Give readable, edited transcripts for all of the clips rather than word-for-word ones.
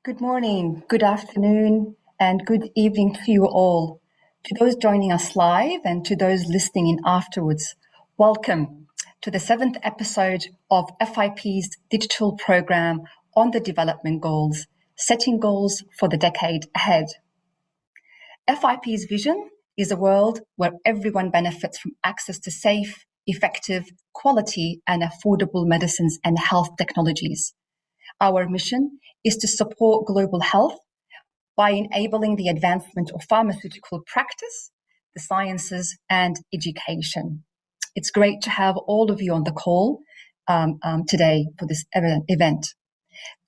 Good morning, good afternoon, and good evening to you all. To those joining us live and to those listening in afterwards, welcome to the 7th episode of FIP's digital program on the development goals, setting goals for the decade ahead. FIP's vision is a world where everyone benefits from access to safe, effective, quality, and affordable medicines and health technologies. Our mission is to support global health by enabling the advancement of pharmaceutical practice, the sciences, and education. It's great to have all of you on the call today for this event.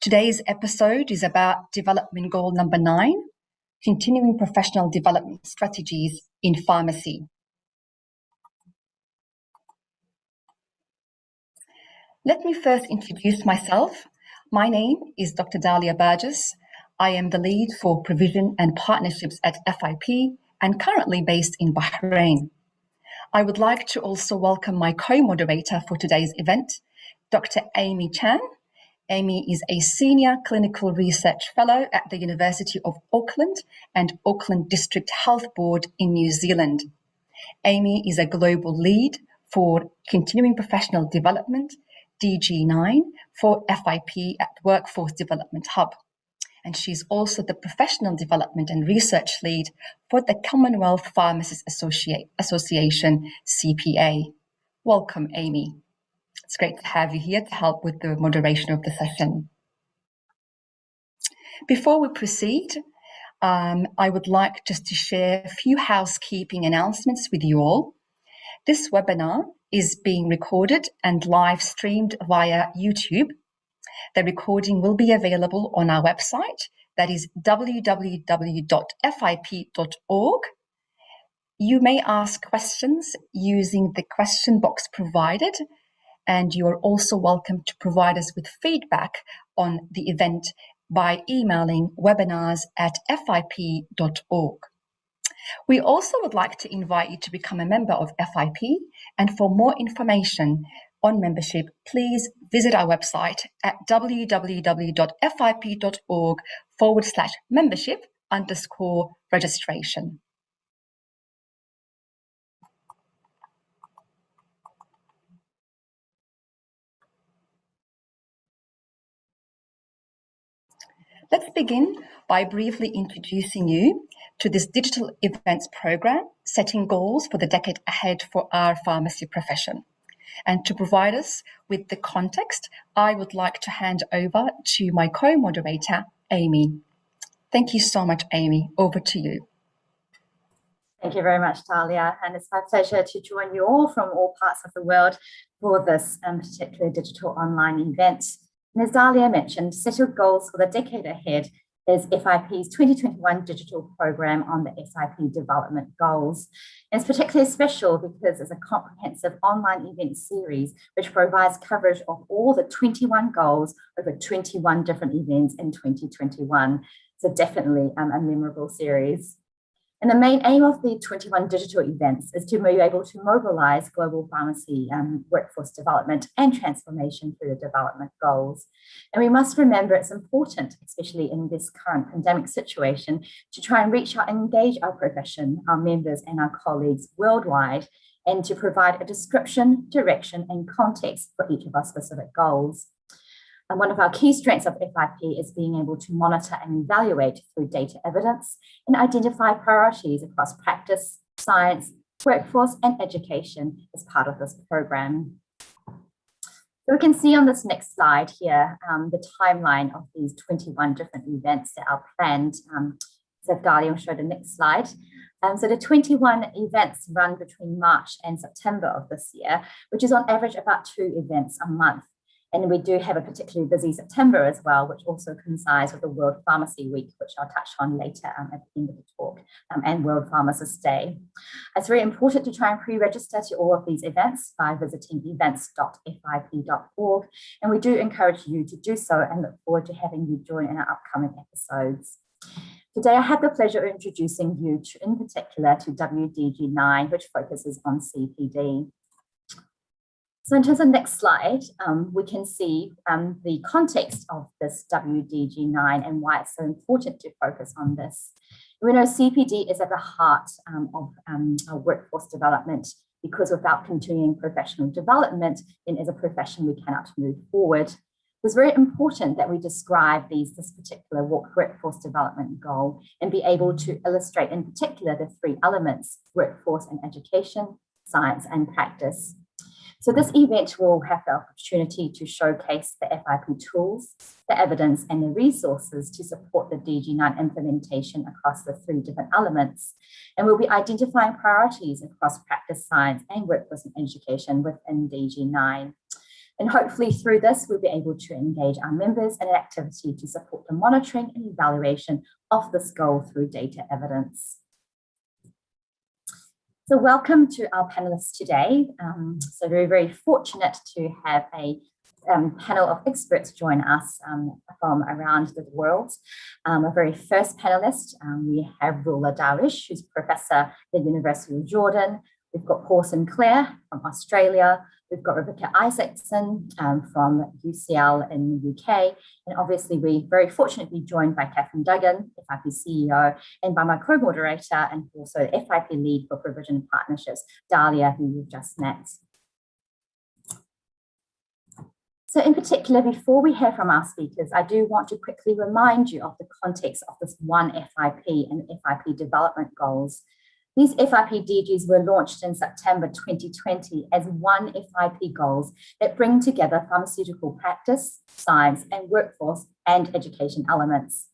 Today's episode is about development goal number 9, continuing professional development strategies in pharmacy. Let me first introduce myself. My name is Dr. Dalia Burgess. I am the lead for provision and partnerships at FIP and currently based in Bahrain. I would like to also welcome my co-moderator for today's event, Dr. Amy Chan. Amy is a Senior Clinical Research Fellow at the University of Auckland and Auckland District Health Board in New Zealand. Amy is a global lead for continuing professional development, DG9, for FIP at Workforce Development Hub. And she's also the Professional Development and Research Lead for the Commonwealth Pharmacists Association, CPA. Welcome, Amy. It's great to have you here to help with the moderation of the session. Before we proceed, I would like just to share a few housekeeping announcements with you all. This webinar is being recorded and live streamed via YouTube. The recording will be available on our website, that is www.fip.org. You may ask questions using the question box provided, and you are also welcome to provide us with feedback on the event by emailing webinars@fip.org. We also would like to invite you to become a member of FIP, and for more information on membership, please visit our website at www.fip.org/membership_registration. Let's begin by briefly introducing you to this digital events program, setting goals for the decade ahead for our pharmacy profession. And to provide us with the context, I would like to hand over to my co-moderator, Amy. Thank you so much, Amy. Over to you. Thank you very much, Dalia. And it's my pleasure to join you all from all parts of the world for this particular digital online event. And as Dalia mentioned, setting goals for the decade ahead is FIP's 2021 digital program on the FIP Development Goals. And it's particularly special because it's a comprehensive online event series which provides coverage of all the 21 goals over 21 different events in 2021. So definitely a memorable series. And the main aim of the 21 digital events is to be able to mobilize global pharmacy workforce development and transformation through the development goals. And we must remember it's important, especially in this current pandemic situation, to try and reach out and engage our profession, our members and our colleagues worldwide, and to provide a description, direction and context for each of our specific goals. And one of our key strengths of FIP is being able to monitor and evaluate through data evidence and identify priorities across practice, science, workforce, and education as part of this program. So we can see on this next slide here the timeline of these 21 different events that are planned. So Dalia will show the next slide. So the 21 events run between March and September of this year, which is on average about 2 events a month. And we do have a particularly busy September as well, which also coincides with the World Pharmacy Week, which I'll touch on later at the end of the talk, and World Pharmacist Day. It's very important to try and pre-register to all of these events by visiting events.fip.org. And we do encourage you to do so and look forward to having you join in our upcoming episodes. Today, I have the pleasure of introducing you in particular to WDG9, which focuses on CPD. So in terms of next slide, we can see the context of this WDG9 and why it's so important to focus on this. We know CPD is at the heart of our workforce development, because without continuing professional development, then as a profession, we cannot move forward. It's very important that we describe this particular workforce development goal and be able to illustrate in particular the three elements: workforce and education, science and practice. So this event will have the opportunity to showcase the FIP tools, the evidence and the resources to support the DG9 implementation across the three different elements. And we'll be identifying priorities across practice, science and workforce and education within DG9. And hopefully through this, we'll be able to engage our members in an activity to support the monitoring and evaluation of this goal through data evidence. So welcome to our panelists today. So we're very fortunate to have a panel of experts join us from around the world. Our very first panelist, we have Rula Darwish, who's professor at the University of Jordan. We've got Paul Sinclair from Australia. We've got Rebecca Isaacson from UCL in the UK. And obviously, we're very fortunate to be joined by Catherine Duggan, FIP CEO, and by my co-moderator and also FIP lead for Provision Partnerships, Dahlia, who you've just met. So in particular, before we hear from our speakers, I do want to quickly remind you of the context of this one FIP and FIP Development Goals. These FIP DGs were launched in September 2020 as one FIP goals that bring together pharmaceutical practice, science, and workforce and education elements.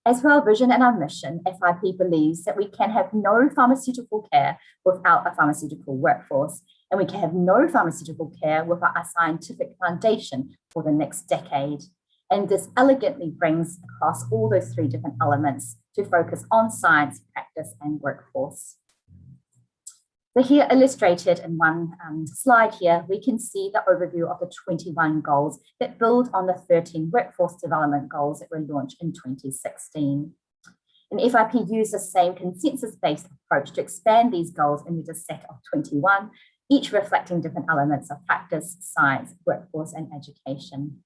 As for our vision and our mission, FIP believes that we can have no pharmaceutical care without a pharmaceutical workforce, and we can have no pharmaceutical care without a scientific foundation for the next decade. And this elegantly brings across all those three different elements to focus on science, practice, and workforce. So here illustrated in one slide here, we can see the overview of the 21 goals that build on the 13 workforce development goals that were launched in 2016. And FIP used the same consensus-based approach to expand these goals into a set of 21, each reflecting different elements of practice, science, workforce, and education.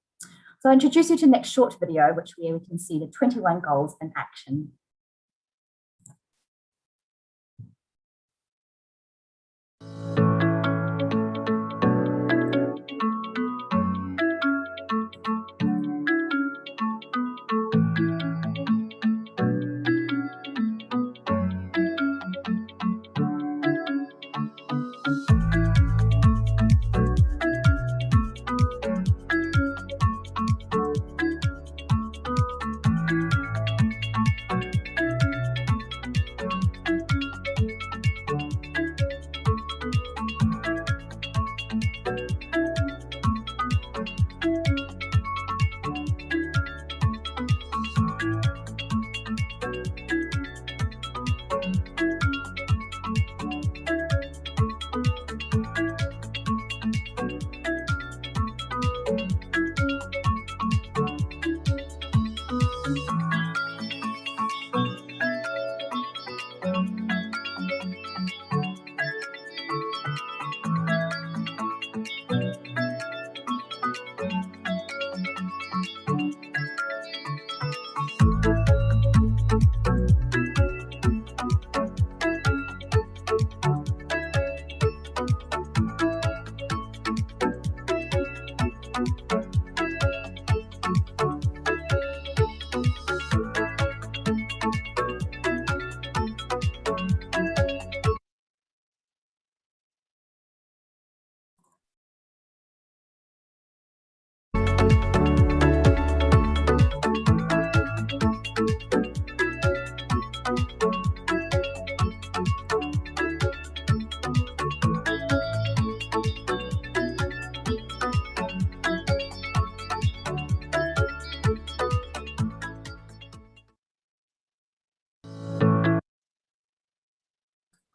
So I'll introduce you to the next short video, where we can see the 21 goals in action.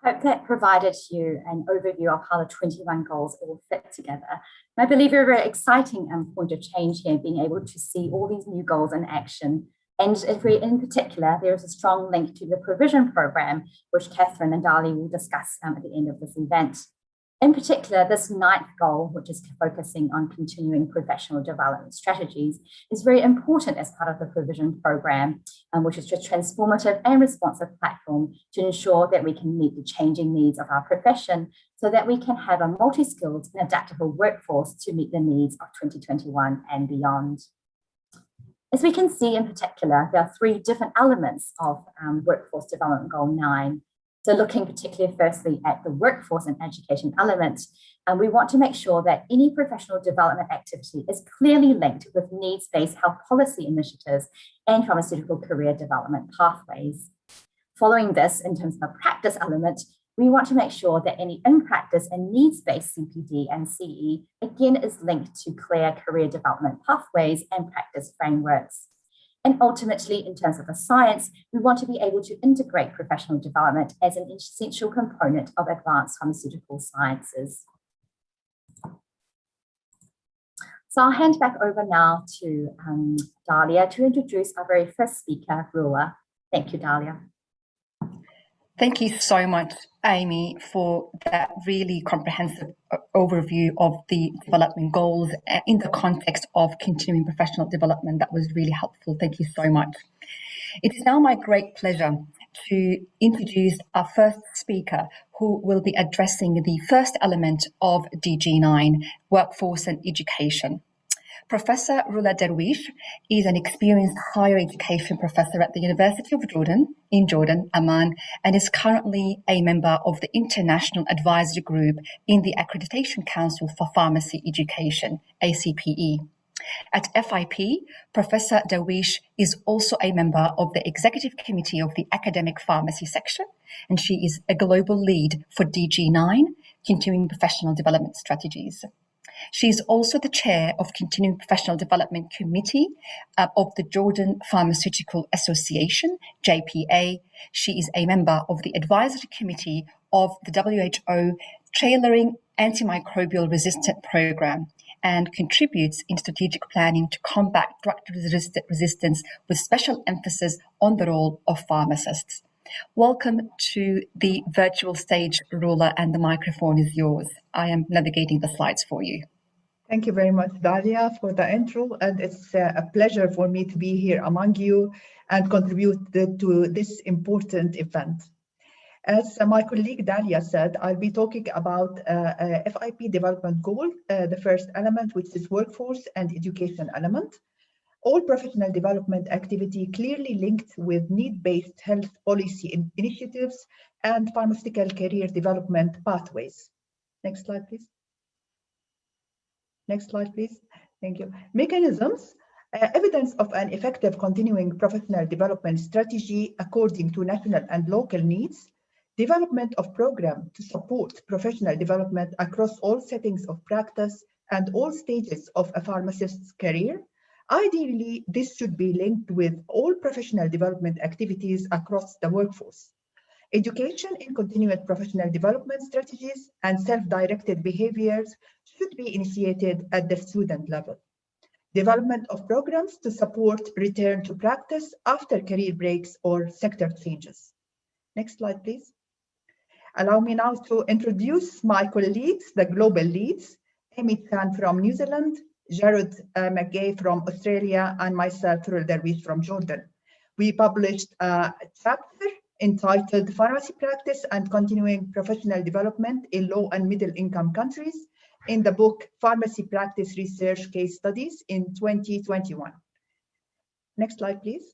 Hope that provided you an overview of how the 21 goals all fit together. And I believe a very exciting point of change here, being able to see all these new goals in action. And if we, in particular, there is a strong link to the provision program, which Catherine and Dali will discuss at the end of this event. In particular, this 9th goal, which is focusing on continuing professional development strategies, is very important as part of the provision program, which is a transformative and responsive platform to ensure that we can meet the changing needs of our profession so that we can have a multi-skilled and adaptable workforce to meet the needs of 2021 and beyond. As we can see in particular, there are 3 different elements of Workforce Development Goal 9. So looking particularly firstly at the workforce and education element, we want to make sure that any professional development activity is clearly linked with needs-based health policy initiatives and pharmaceutical career development pathways. Following this, in terms of the practice element, we want to make sure that any in-practice and needs-based CPD and CE again is linked to clear career development pathways and practice frameworks. And ultimately, in terms of the science, we want to be able to integrate professional development as an essential component of advanced pharmaceutical sciences. So I'll hand back over now to Dalia to introduce our very first speaker, Rula. Thank you, Dalia. Thank you so much, Amy, for that really comprehensive overview of the development goals in the context of continuing professional development. That was really helpful. Thank you so much. It is now my great pleasure to introduce our first speaker, who will be addressing the first element of DG9, workforce and education. Professor Rula Darwish is an experienced higher education professor at the University of Jordan, in Jordan, Amman, and is currently a member of the International Advisory Group in the Accreditation Council for Pharmacy Education, ACPE. At FIP, Professor Darwish is also a member of the Executive Committee of the Academic Pharmacy Section, and she is a global lead for DG9, Continuing Professional Development Strategies. She is also the chair of Continuing Professional Development Committee of the Jordan Pharmaceutical Association, JPA. She is a member of the Advisory Committee of the WHO Tailoring Antimicrobial Resistant Program and contributes in strategic planning to combat drug resistance with special emphasis on the role of pharmacists. Welcome to the virtual stage, Rula, and the microphone is yours. I am navigating the slides for you. Thank you very much, Dalia, for the intro, and it's a pleasure for me to be here among you and contribute to this important event. As my colleague Dalia said, I'll be talking about FIP Development Goal, the first element, which is workforce and education element. All professional development activity clearly linked with need-based health policy initiatives and pharmaceutical career development pathways. Next slide, please. Next slide, please. Thank you. Mechanisms. Evidence of an effective continuing professional development strategy according to national and local needs. Development of program to support professional development across all settings of practice and all stages of a pharmacist's career. Ideally, this should be linked with all professional development activities across the workforce. Education in continued professional development strategies and self-directed behaviors should be initiated at the student level. Development of programs to support return to practice after career breaks or sector changes. Next slide, please. Allow me now to introduce my colleagues, the global leads, Amy Chan from New Zealand, Jared McGay from Australia, and myself, Rula Darwish from Jordan. We published a chapter entitled Pharmacy Practice and Continuing Professional Development in Low and Middle Income Countries in the book Pharmacy Practice Research Case Studies in 2021. Next slide, please.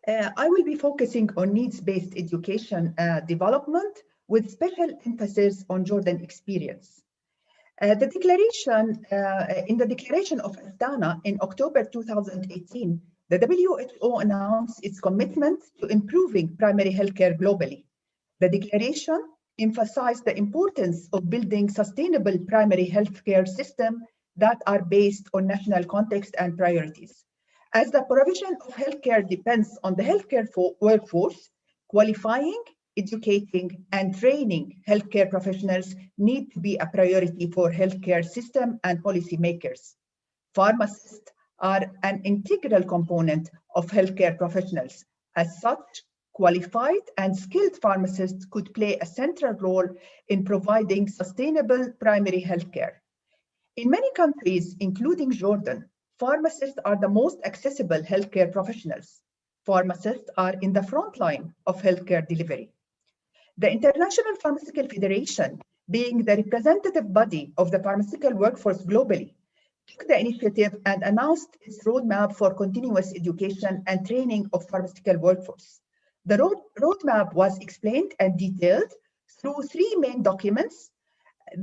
I will be focusing on needs-based education development with special emphasis on Jordan experience. In the declaration of Astana in October 2018, the WHO announced its commitment to improving primary healthcare globally. The declaration emphasized the importance of building sustainable primary healthcare systems that are based on national context and priorities. As the provision of healthcare depends on the healthcare workforce, qualifying, educating, and training healthcare professionals need to be a priority for healthcare system and policymakers. Pharmacists are an integral component of healthcare professionals. As such, qualified and skilled pharmacists could play a central role in providing sustainable primary health care. In many countries, including Jordan, pharmacists are the most accessible healthcare professionals. Pharmacists are in the front line of healthcare delivery. The International Pharmaceutical Federation, being the representative body of the pharmaceutical workforce globally, took the initiative and announced its roadmap for continuous education and training of pharmaceutical workforce. The roadmap was explained and detailed through three main documents: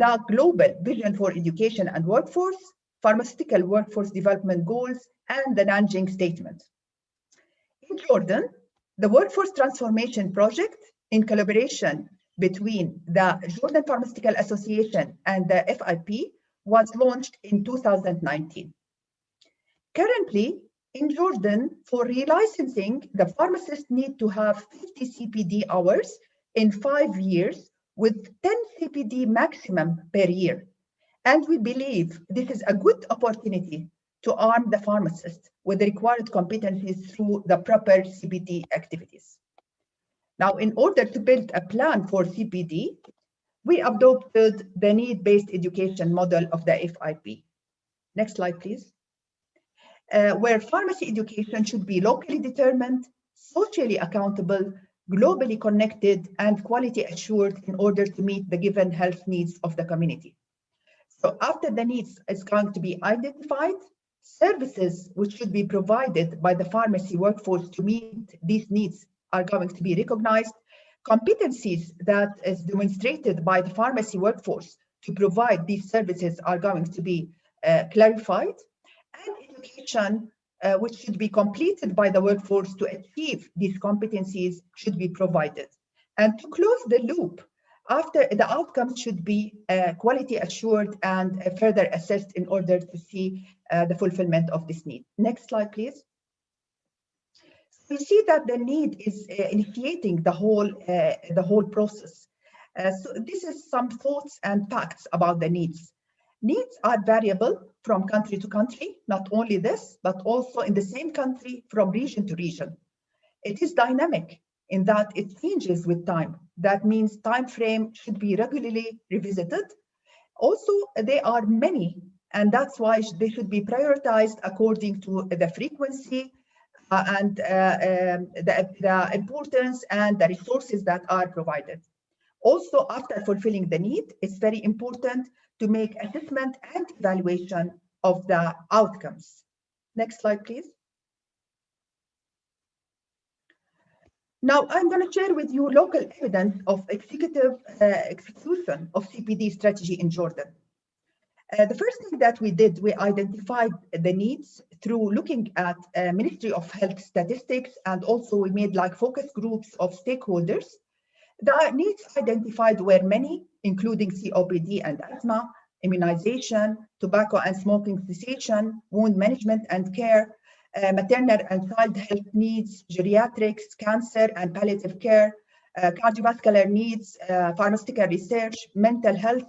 the Global Vision for Education and Workforce, Pharmaceutical Workforce Development Goals, and the Nanjing Statement. In Jordan, the Workforce Transformation Project, in collaboration between the Jordan Pharmaceutical Association and the FIP, was launched in 2019. Currently, in Jordan, for relicensing, the pharmacists need to have 50 CPD hours in 5 years, with 10 CPD maximum per year. And we believe this is a good opportunity to arm the pharmacist with the required competencies through the proper CPD activities. Now, in order to build a plan for CPD, we adopted the need-based education model of the FIP. Next slide, please. Where pharmacy education should be locally determined, socially accountable, globally connected, and quality assured in order to meet the given health needs of the community. So after the needs is going to be identified, services which should be provided by the pharmacy workforce to meet these needs are going to be recognized. Competencies that is demonstrated by the pharmacy workforce to provide these services are going to be clarified, and education which should be completed by the workforce to achieve these competencies should be provided. And to close the loop, after the outcomes should be quality assured and further assessed in order to see the fulfillment of this need. Next slide, please. We see that the need is initiating the whole process. So this is some thoughts and facts about the needs. Needs are variable from country to country, not only this, but also in the same country from region to region. It is dynamic in that it changes with time. That means time frame should be regularly revisited. Also, there are many, and that's why they should be prioritized according to the frequency and the importance and the resources that are provided. Also, after fulfilling the need, it's very important to make assessment and evaluation of the outcomes. Next slide, please. Now, I'm going to share with you local evidence of execution of CPD strategy in Jordan. The first thing that we did, we identified the needs through looking at Ministry of Health statistics, and also we made like focus groups of stakeholders. The needs identified were many, including COPD and asthma, immunization, tobacco and smoking cessation, wound management and care, maternal and child health needs, geriatrics, cancer and palliative care, cardiovascular needs, pharmaceutical research, mental health,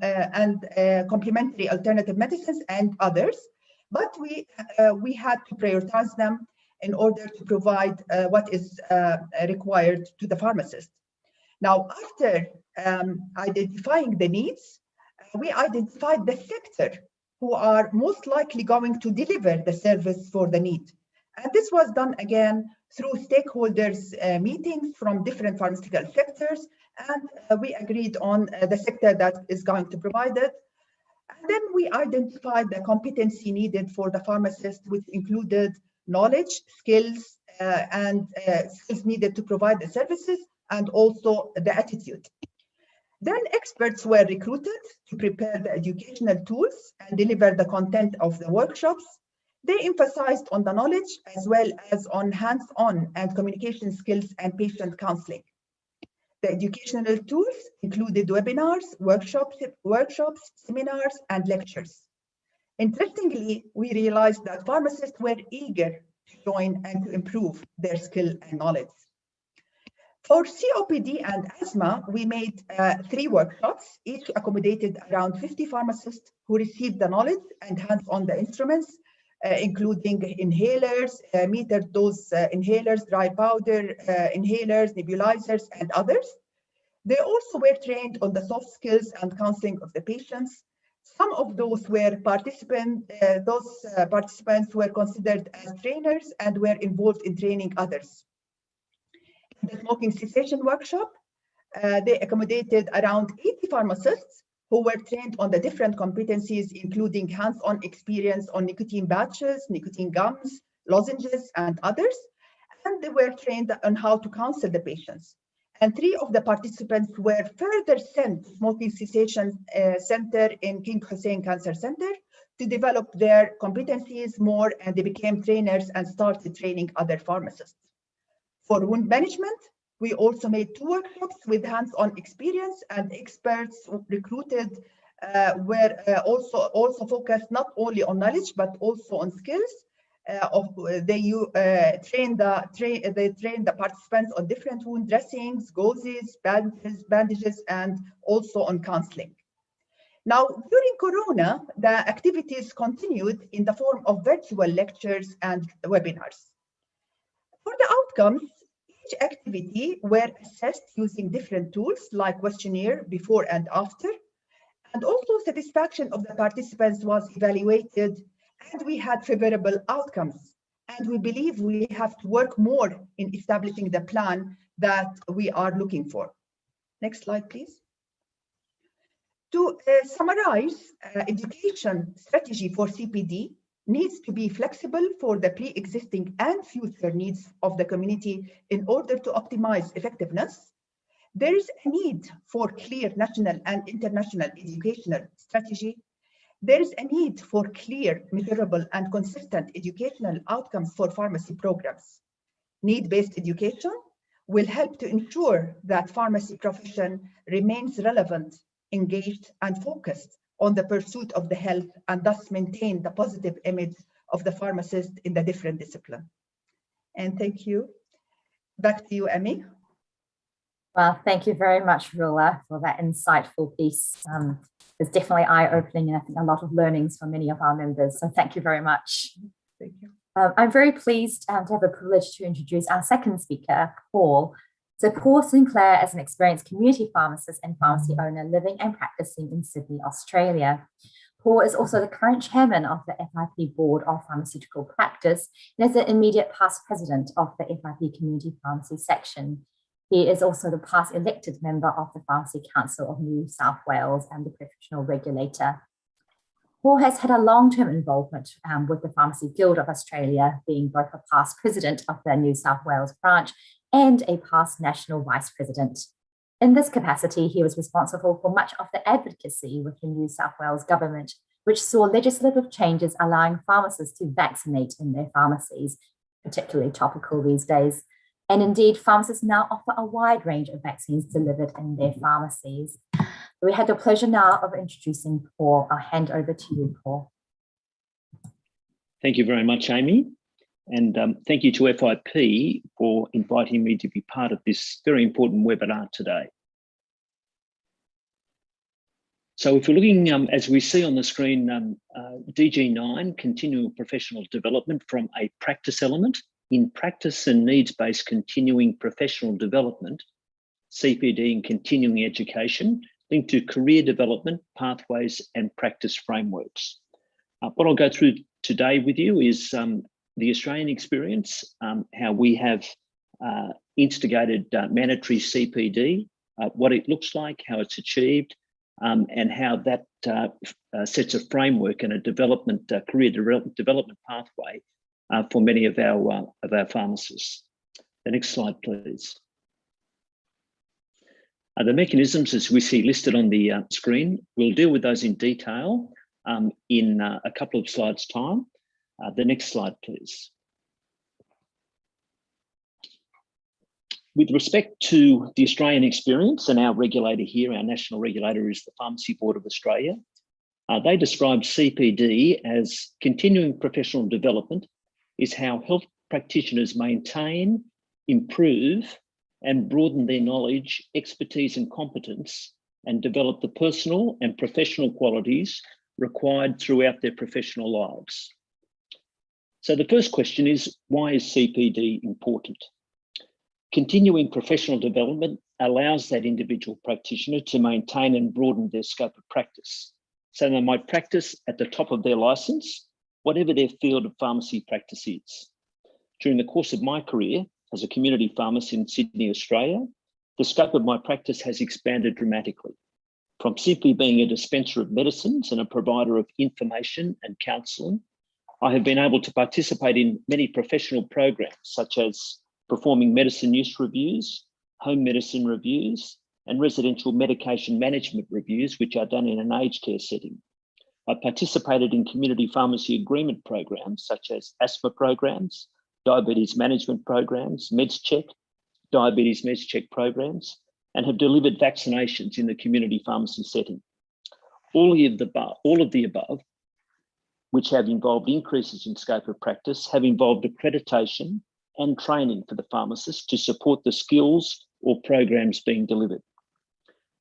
and complementary alternative medicines, and others. But we had to prioritize them in order to provide what is required to the pharmacist. Now, after identifying the needs, we identified the sector who are most likely going to deliver the service for the need. And this was done again through stakeholders meetings from different pharmaceutical sectors, and we agreed on the sector that is going to provide it. And then we identified the competency needed for the pharmacist, which included knowledge, skills, and skills needed to provide the services, and also the attitude. Then experts were recruited to prepare the educational tools and deliver the content of the workshops. They emphasized on the knowledge as well as on hands-on and communication skills and patient counseling. The educational tools included webinars, workshops, seminars, and lectures. Interestingly, we realized that pharmacists were eager to join and to improve their skill and knowledge. For COPD and asthma, we made 3 workshops, each accommodated around 50 pharmacists who received the knowledge and hands-on the instruments. including inhalers, metered dose inhalers, dry powder inhalers, nebulizers, and others. They also were trained on the soft skills and counseling of the patients. Some of those were participants were considered as trainers and were involved in training others. In the smoking cessation workshop, they accommodated around 80 pharmacists who were trained on the different competencies, including hands-on experience on nicotine patches, nicotine gums, lozenges, and others. And they were trained on how to counsel the patients. And 3 of the participants were further sent to Smoking Cessation Center in King Hussein Cancer Center to develop their competencies more, and they became trainers and started training other pharmacists. For wound management, we also made 2 workshops with hands-on experience, and experts recruited were also focused not only on knowledge, but also on skills. They trained the participants on different wound dressings, gauzes, bandages, and also on counseling. Now, during Corona, the activities continued in the form of virtual lectures and webinars. For the outcomes, each activity were assessed using different tools like questionnaire before and after, and also satisfaction of the participants was evaluated, and we had favorable outcomes. And we believe we have to work more in establishing the plan that we are looking for. Next slide, please. To summarize, education strategy for CPD needs to be flexible for the pre-existing and future needs of the community in order to optimize effectiveness. There is a need for clear national and international educational strategy. There is a need for clear, measurable, and consistent educational outcomes for pharmacy programs. Need-based education will help to ensure that pharmacy profession remains relevant, engaged, and focused on the pursuit of the health, and thus maintain the positive image of the pharmacist in the different discipline. And thank you. Back to you, Amy. Well, thank you very much, Rula, for that insightful piece. It's definitely eye-opening, and I think a lot of learnings for many of our members. So thank you very much. Thank you. I'm very pleased to have the privilege to introduce our second speaker, Paul. So Paul Sinclair is an experienced community pharmacist and pharmacy owner living and practicing in Sydney, Australia. Paul is also the current chairman of the FIP Board of Pharmaceutical Practice and is the immediate past president of the FIP Community Pharmacy section. He is also the past elected member of the Pharmacy Council of New South Wales and the professional regulator. Paul has had a long-term involvement with the Pharmacy Guild of Australia, being both a past president of the New South Wales branch and a past national vice president. In this capacity, he was responsible for much of the advocacy with the New South Wales government, which saw legislative changes allowing pharmacists to vaccinate in their pharmacies, particularly topical these days. And indeed, pharmacists now offer a wide range of vaccines delivered in their pharmacies. We had the pleasure now of introducing Paul. I'll hand over to you, Paul. Thank you very much, Amy. And thank you to FIP for inviting me to be part of this very important webinar today. So if we're looking, as we see on the screen, DG9, continuing professional development from a practice element, in practice and needs-based continuing professional development, CPD and continuing education, linked to career development, pathways and practice frameworks. What I'll go through today with you is the Australian experience, how we have instigated mandatory CPD, what it looks like, how it's achieved, and how that sets a framework and a development, career development pathway for many of our pharmacists. The next slide, please. The mechanisms, as we see listed on the screen, we'll deal with those in detail in a couple of slides' time. The next slide, please. With respect to the Australian experience, and our regulator here, our national regulator is the Pharmacy Board of Australia, they describe CPD as continuing professional development is how health practitioners maintain, improve, and broaden their knowledge, expertise, and competence, and develop the personal and professional qualities required throughout their professional lives. So the first question is, why is CPD important? Continuing professional development allows that individual practitioner to maintain and broaden their scope of practice. So they might practice at the top of their licence, whatever their field of pharmacy practice is. During the course of my career as a community pharmacist in Sydney, Australia, the scope of my practice has expanded dramatically. From simply being a dispenser of medicines and a provider of information and counselling, I have been able to participate in many professional programs, such as performing medicine use reviews, home medicine reviews, and residential medication management reviews, which are done in an aged care setting. I participated in community pharmacy agreement programs, such as asthma programs, diabetes management programs, Meds Check, diabetes Meds Check programs, and have delivered vaccinations in the community pharmacy setting. All of the above, which have involved increases in scope of practice, have involved accreditation and training for the pharmacist to support the skills or programs being delivered.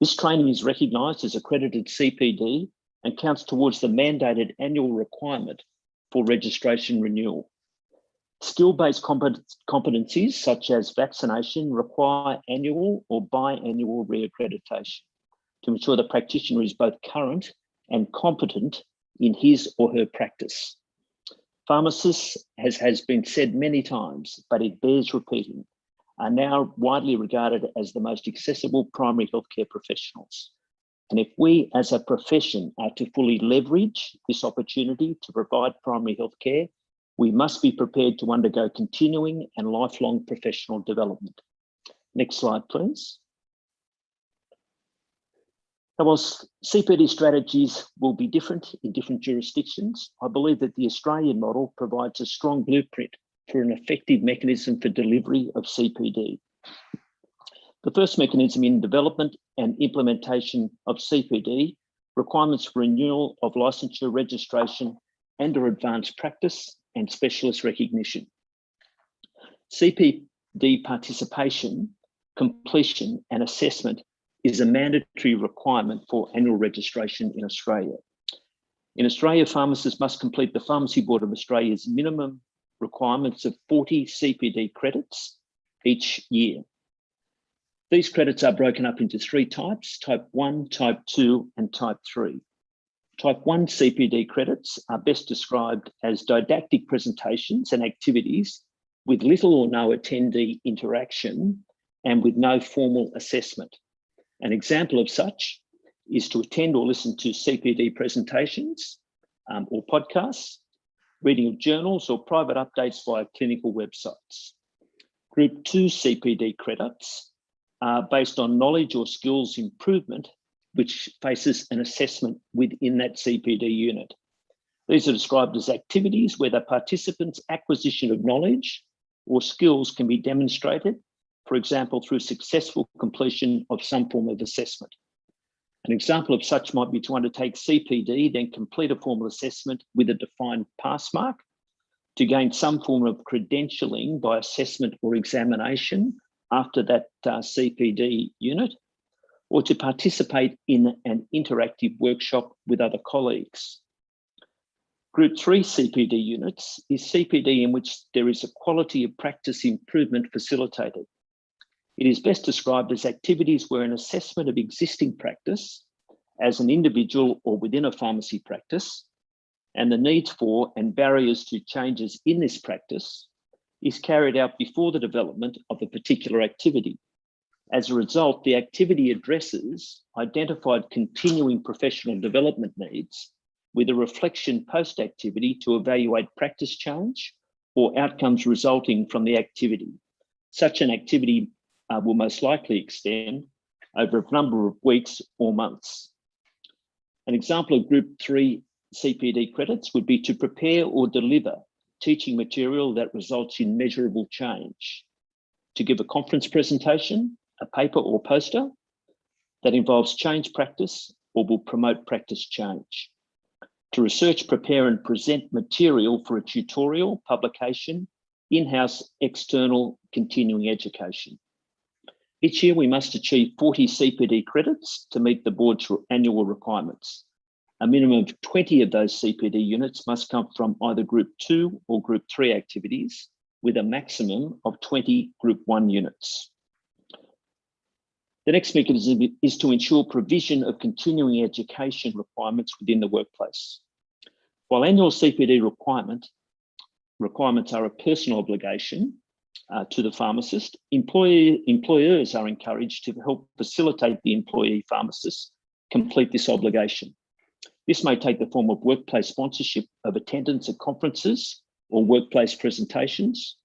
This training is recognised as accredited CPD and counts towards the mandated annual requirement for registration renewal. Skill-based competencies such as vaccination require annual or biannual reaccreditation to ensure the practitioner is both current and competent in his or her practice. Pharmacists, as has been said many times, but it bears repeating, are now widely regarded as the most accessible primary healthcare professionals. And if we as a profession are to fully leverage this opportunity to provide primary healthcare, we must be prepared to undergo continuing and lifelong professional development. Next slide, please. Now, whilst CPD strategies will be different in different jurisdictions, I believe that the Australian model provides a strong blueprint for an effective mechanism for delivery of CPD. The first mechanism in development and implementation of CPD, requirements for renewal of licensure, registration, and/or advanced practice and specialist recognition. CPD participation, completion, and assessment is a mandatory requirement for annual registration in Australia. In Australia, pharmacists must complete the Pharmacy Board of Australia's minimum requirements of 40 CPD credits each year. These credits are broken up into three types: Type 1, Type 2, and Type 3. Type 1 CPD credits are best described as didactic presentations and activities with little or no attendee interaction and with no formal assessment. An example of such is to attend or listen to CPD presentations or podcasts, reading of journals or private updates via clinical websites. Group 2 CPD credits are based on knowledge or skills improvement, which faces an assessment within that CPD unit. These are described as activities where the participants' acquisition of knowledge or skills can be demonstrated, for example, through successful completion of some form of assessment. An example of such might be to undertake CPD, then complete a formal assessment with a defined pass mark, to gain some form of credentialing by assessment or examination after that CPD unit, or to participate in an interactive workshop with other colleagues. Group 3 CPD units is CPD in which there is a quality of practice improvement facilitated. It is best described as activities where an assessment of existing practice as an individual or within a pharmacy practice and the needs for and barriers to changes in this practice is carried out before the development of a particular activity. As a result, the activity addresses identified continuing professional development needs with a reflection post-activity to evaluate practice change or outcomes resulting from the activity. Such an activity will most likely extend over a number of weeks or months. An example of Group 3 CPD credits would be to prepare or deliver teaching material that results in measurable change, to give a conference presentation, a paper or poster that involves change practice or will promote practice change, to research, prepare and present material for a tutorial, publication, in-house, external, continuing education. Each year we must achieve 40 CPD credits to meet the board's annual requirements. A minimum of 20 of those CPD units must come from either Group 2 or Group 3 activities, with a maximum of 20 Group 1 units. The next mechanism is to ensure provision of continuing education requirements within the workplace. While annual CPD requirements are a personal obligation to the pharmacist, employers are encouraged to help facilitate the employee pharmacists complete this obligation. This may take the form of workplace sponsorship of attendance at conferences or workplace presentations,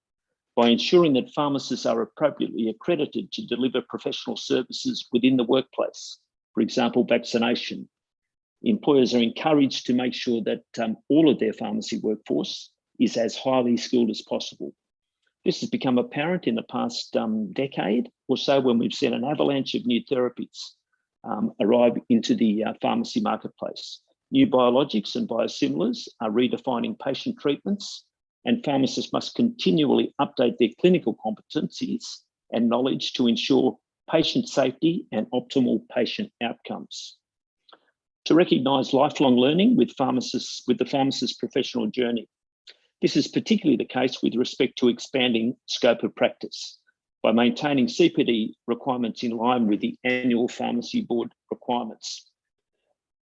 by ensuring that pharmacists are appropriately accredited to deliver professional services within the workplace, for example, vaccination. Employers are encouraged to make sure that all of their pharmacy workforce is as highly skilled as possible. This has become apparent in the past decade or so, when we've seen an avalanche of new therapies arrive into the pharmacy marketplace. New biologics and biosimilars are redefining patient treatments, and pharmacists must continually update their clinical competencies and knowledge to ensure patient safety and optimal patient outcomes. To recognise lifelong learning with the pharmacist's professional journey. This is particularly the case with respect to expanding scope of practice by maintaining CPD requirements in line with the annual pharmacy board requirements.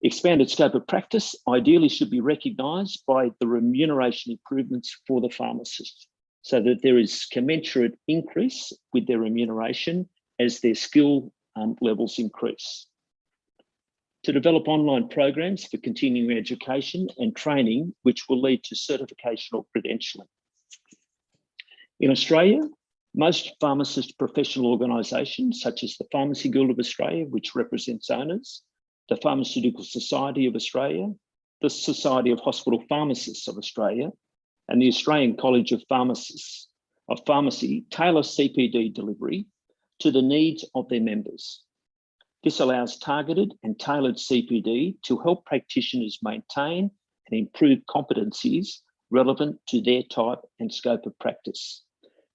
Expanded scope of practice ideally should be recognised by the remuneration improvements for the pharmacist, so that there is commensurate increase with their remuneration as their skill levels increase. To develop online programs for continuing education and training, which will lead to certification or credentialing. In Australia, most pharmacist professional organisations, such as the Pharmacy Guild of Australia, which represents owners, the Pharmaceutical Society of Australia, the Society of Hospital Pharmacists of Australia, and the Australian College of Pharmacists of Pharmacy tailor CPD delivery to the needs of their members. This allows targeted and tailored CPD to help practitioners maintain and improve competencies relevant to their type and scope of practice.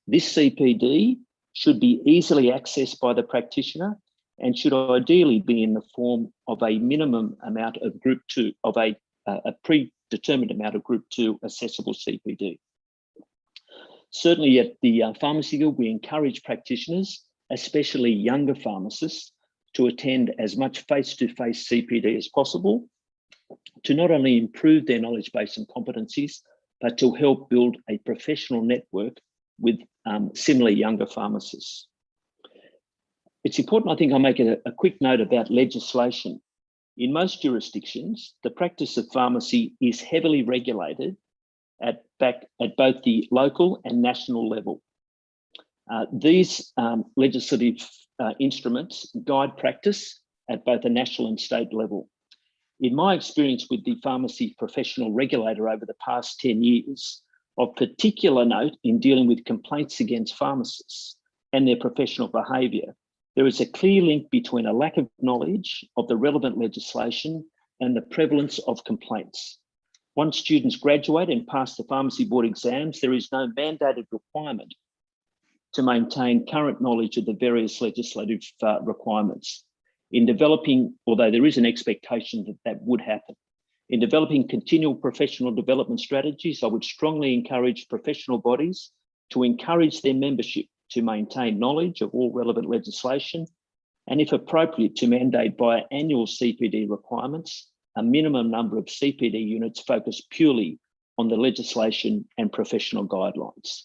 This CPD should be easily accessed by the practitioner and should ideally be in the form of a minimum amount of Group 2, of a predetermined amount of Group 2 accessible CPD. Certainly at the Pharmacy Guild, we encourage practitioners, especially younger pharmacists, to attend as much face-to-face CPD as possible, to not only improve their knowledge base and competencies, but to help build a professional network with similar younger pharmacists. It's important, I think I'll make a quick note about legislation. In most jurisdictions, the practice of pharmacy is heavily regulated at both the local and national level. These legislative instruments guide practice at both the national and state level. In my experience with the pharmacy professional regulator over the past 10 years, of particular note in dealing with complaints against pharmacists and their professional behaviour, there is a clear link between a lack of knowledge of the relevant legislation and the prevalence of complaints. Once students graduate and pass the pharmacy board exams, there is no mandated requirement to maintain current knowledge of the various legislative requirements. In developing, although there is an expectation that that would happen, in developing continual professional development strategies, I would strongly encourage professional bodies to encourage their membership to maintain knowledge of all relevant legislation, and if appropriate, to mandate by annual CPD requirements a minimum number of CPD units focused purely on the legislation and professional guidelines.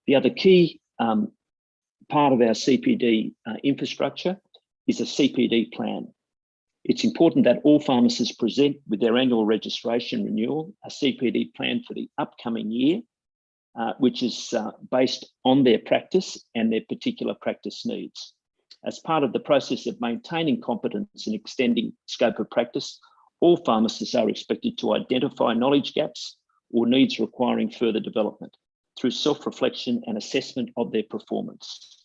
The other key part of our CPD infrastructure is a CPD plan. It's important that all pharmacists present with their annual registration renewal a CPD plan for the upcoming year, which is based on their practice and their particular practice needs. As part of the process of maintaining competence and extending scope of practice, all pharmacists are expected to identify knowledge gaps or needs requiring further development through self-reflection and assessment of their performance.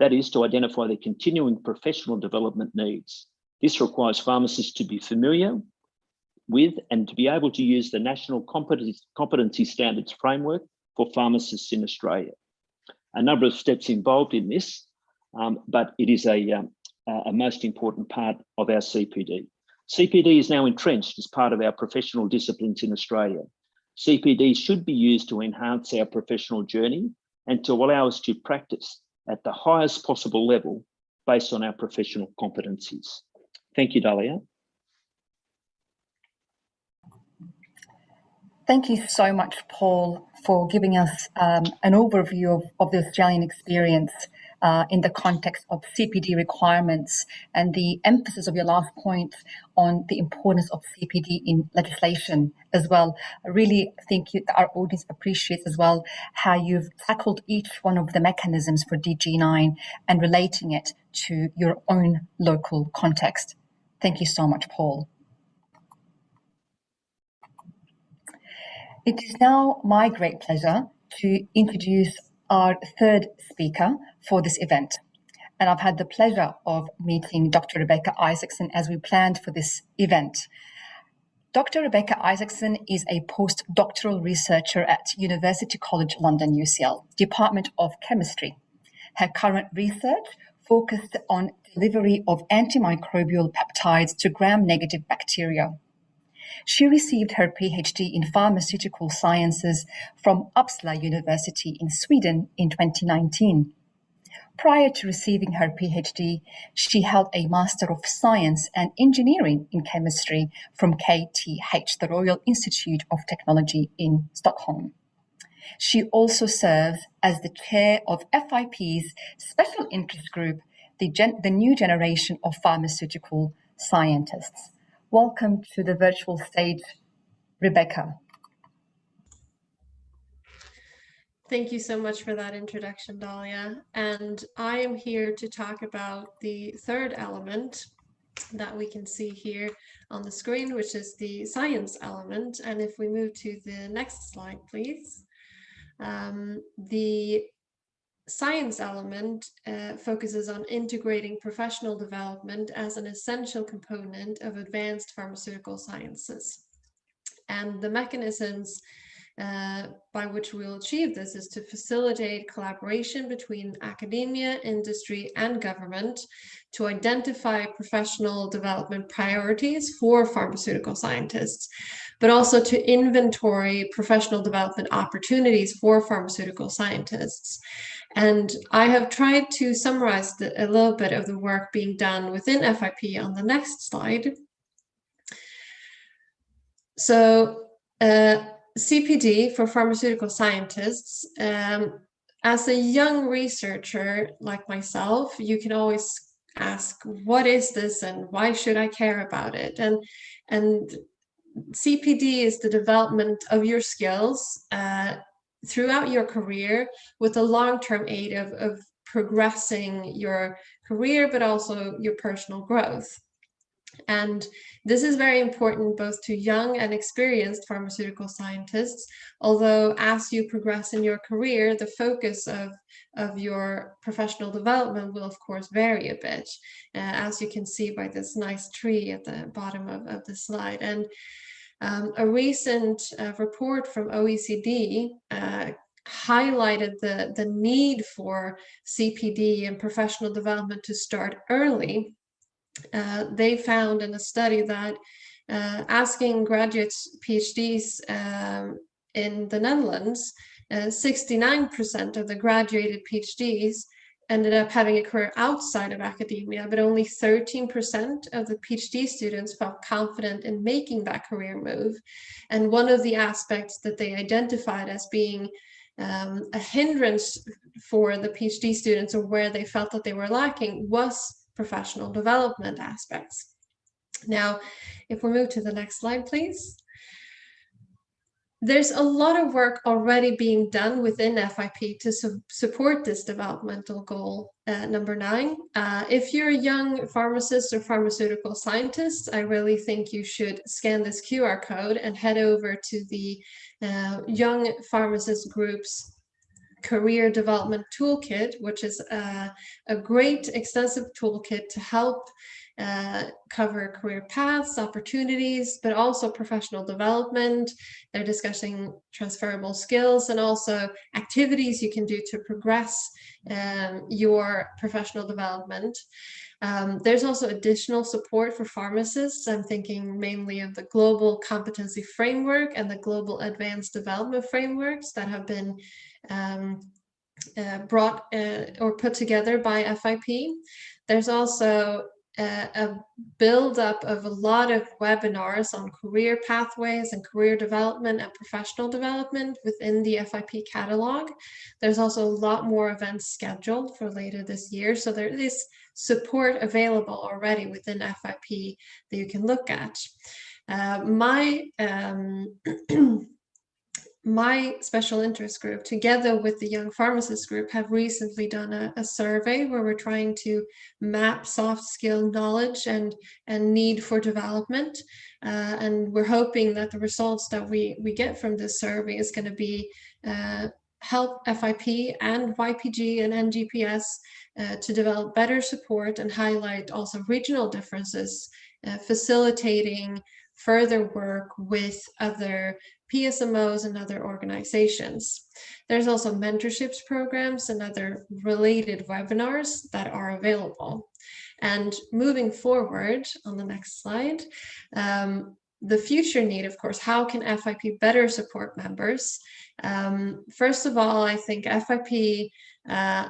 That is, to identify their continuing professional development needs. This requires pharmacists to be familiar with and to be able to use the National Competency Standards Framework for pharmacists in Australia. A number of steps involved in this, but it is a most important part of our CPD. CPD is now entrenched as part of our professional disciplines in Australia. CPD should be used to enhance our professional journey and to allow us to practice at the highest possible level based on our professional competencies. Thank you, Dahlia. Thank you so much, Paul, for giving us an overview of the Australian experience in the context of CPD requirements and the emphasis of your last point on the importance of CPD in legislation as well. I really think our audience appreciates as well how you've tackled each one of the mechanisms for DG9 and relating it to your own local context. Thank you so much, Paul. It is now my great pleasure to introduce our third speaker for this event. And I've had the pleasure of meeting Dr. Rebecca Isaacson as we planned for this event. Dr. Rebecca Isaacson is a postdoctoral researcher at University College London, UCL, Department of Chemistry. Her current research focused on delivery of antimicrobial peptides to gram-negative bacteria. She received her PhD in Pharmaceutical Sciences from Uppsala University in Sweden in 2019. Prior to receiving her PhD, she held a Master of Science and Engineering in Chemistry from KTH, the Royal Institute of Technology in Stockholm. She also serves as the chair of FIP's Special Interest Group, the new generation of pharmaceutical scientists. Welcome to the virtual stage, Rebecca. Thank you so much for that introduction, Dahlia. And I am here to talk about the third element that we can see here on the screen, which is the science element. And if we move to the next slide, please. The science element focuses on integrating professional development as an essential component of advanced pharmaceutical sciences. And the mechanisms by which we'll achieve this is to facilitate collaboration between academia, industry, and government to identify professional development priorities for pharmaceutical scientists, but also to inventory professional development opportunities for pharmaceutical scientists. And I have tried to summarize a little bit of the work being done within FIP on the next slide. So CPD for pharmaceutical scientists, as a young researcher like myself, you can always ask, what is this and why should I care about it? And CPD is the development of your skills throughout your career with a long-term aid of progressing your career, but also your personal growth. And this is very important both to young and experienced pharmaceutical scientists, although as you progress in your career, the focus of your professional development will of course vary a bit, as you can see by this nice tree at the bottom of the slide. And a recent report from OECD highlighted the need for CPD and professional development to start early. They found in a study that asking graduates, PhDs in the Netherlands, 69% of the graduated PhDs ended up having a career outside of academia, but only 13% of the PhD students felt confident in making that career move. And one of the aspects that they identified as being a hindrance for the PhD students, or where they felt that they were lacking, was professional development aspects. Now, if we move to the next slide, please. There's a lot of work already being done within FIP to support this developmental goal, number 9. If you're a young pharmacist or pharmaceutical scientist, I really think you should scan this QR code and head over to the Young Pharmacist Group's Career Development Toolkit, which is a great extensive toolkit to help cover career paths, opportunities, but also professional development. They're discussing transferable skills and also activities you can do to progress your professional development. There's also additional support for pharmacists. I'm thinking mainly of the Global Competency Framework and the Global Advanced Development Frameworks that have been brought or put together by FIP. There's also a build-up of a lot of webinars on career pathways and career development and professional development within the FIP catalog. There's also a lot more events scheduled for later this year, so there is support available already within FIP that you can look at. My special interest group, together with the Young Pharmacist group, have recently done a survey where we're trying to map soft skill knowledge and need for development. And we're hoping that the results that we get from this survey is going to be help FIP and YPG and NGPS to develop better support and highlight also regional differences, facilitating further work with other PSMOs and other organizations. There's also mentorships programs and other related webinars that are available. And moving forward on the next slide, the future need, of course, how can FIP better support members? First of all, I think FIP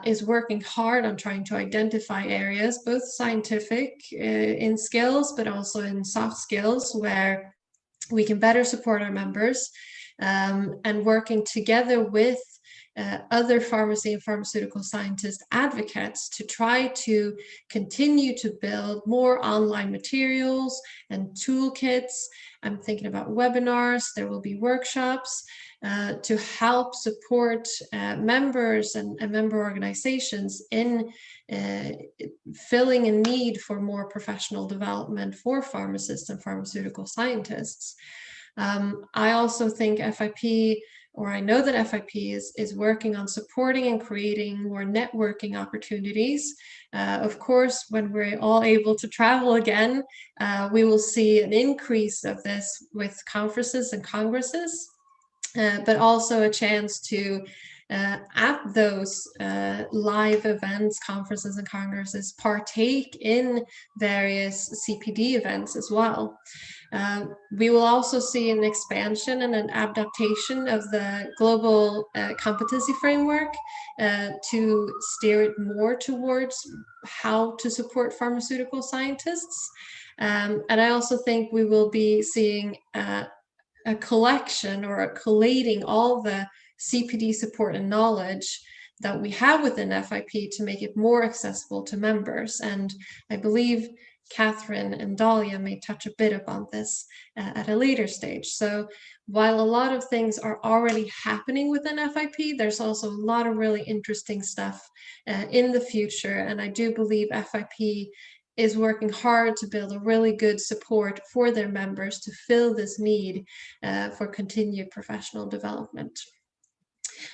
is working hard on trying to identify areas, both scientific in skills, but also in soft skills, where we can better support our members, and working together with other pharmacy and pharmaceutical scientist advocates to try to continue to build more online materials and toolkits. I'm thinking about webinars, there will be workshops to help support members and member organizations in filling a need for more professional development for pharmacists and pharmaceutical scientists. I also think FIP, or I know that FIP is working on supporting and creating more networking opportunities. Of course, when we're all able to travel again, we will see an increase of this with conferences and congresses, but also a chance to, at those live events, conferences and congresses, partake in various CPD events as well. We will also see an expansion and an adaptation of the global competency framework to steer it more towards how to support pharmaceutical scientists. And I also think we will be seeing a collection or a collating all the CPD support and knowledge that we have within FIP to make it more accessible to members. And I believe Catherine and Dahlia may touch a bit upon this at a later stage. So while a lot of things are already happening within FIP, there's also a lot of really interesting stuff in the future. And I do believe FIP is working hard to build a really good support for their members to fill this need for continued professional development.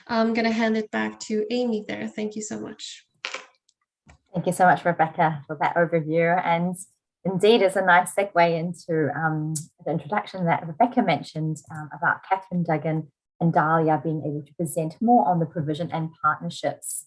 I'm going to hand it back to Amy there. Thank you so much. Thank you so much, Rebecca, for that overview. And indeed, it's a nice segue into the introduction that Rebecca mentioned about Catherine Duggan and Dahlia being able to present more on the provision and partnerships.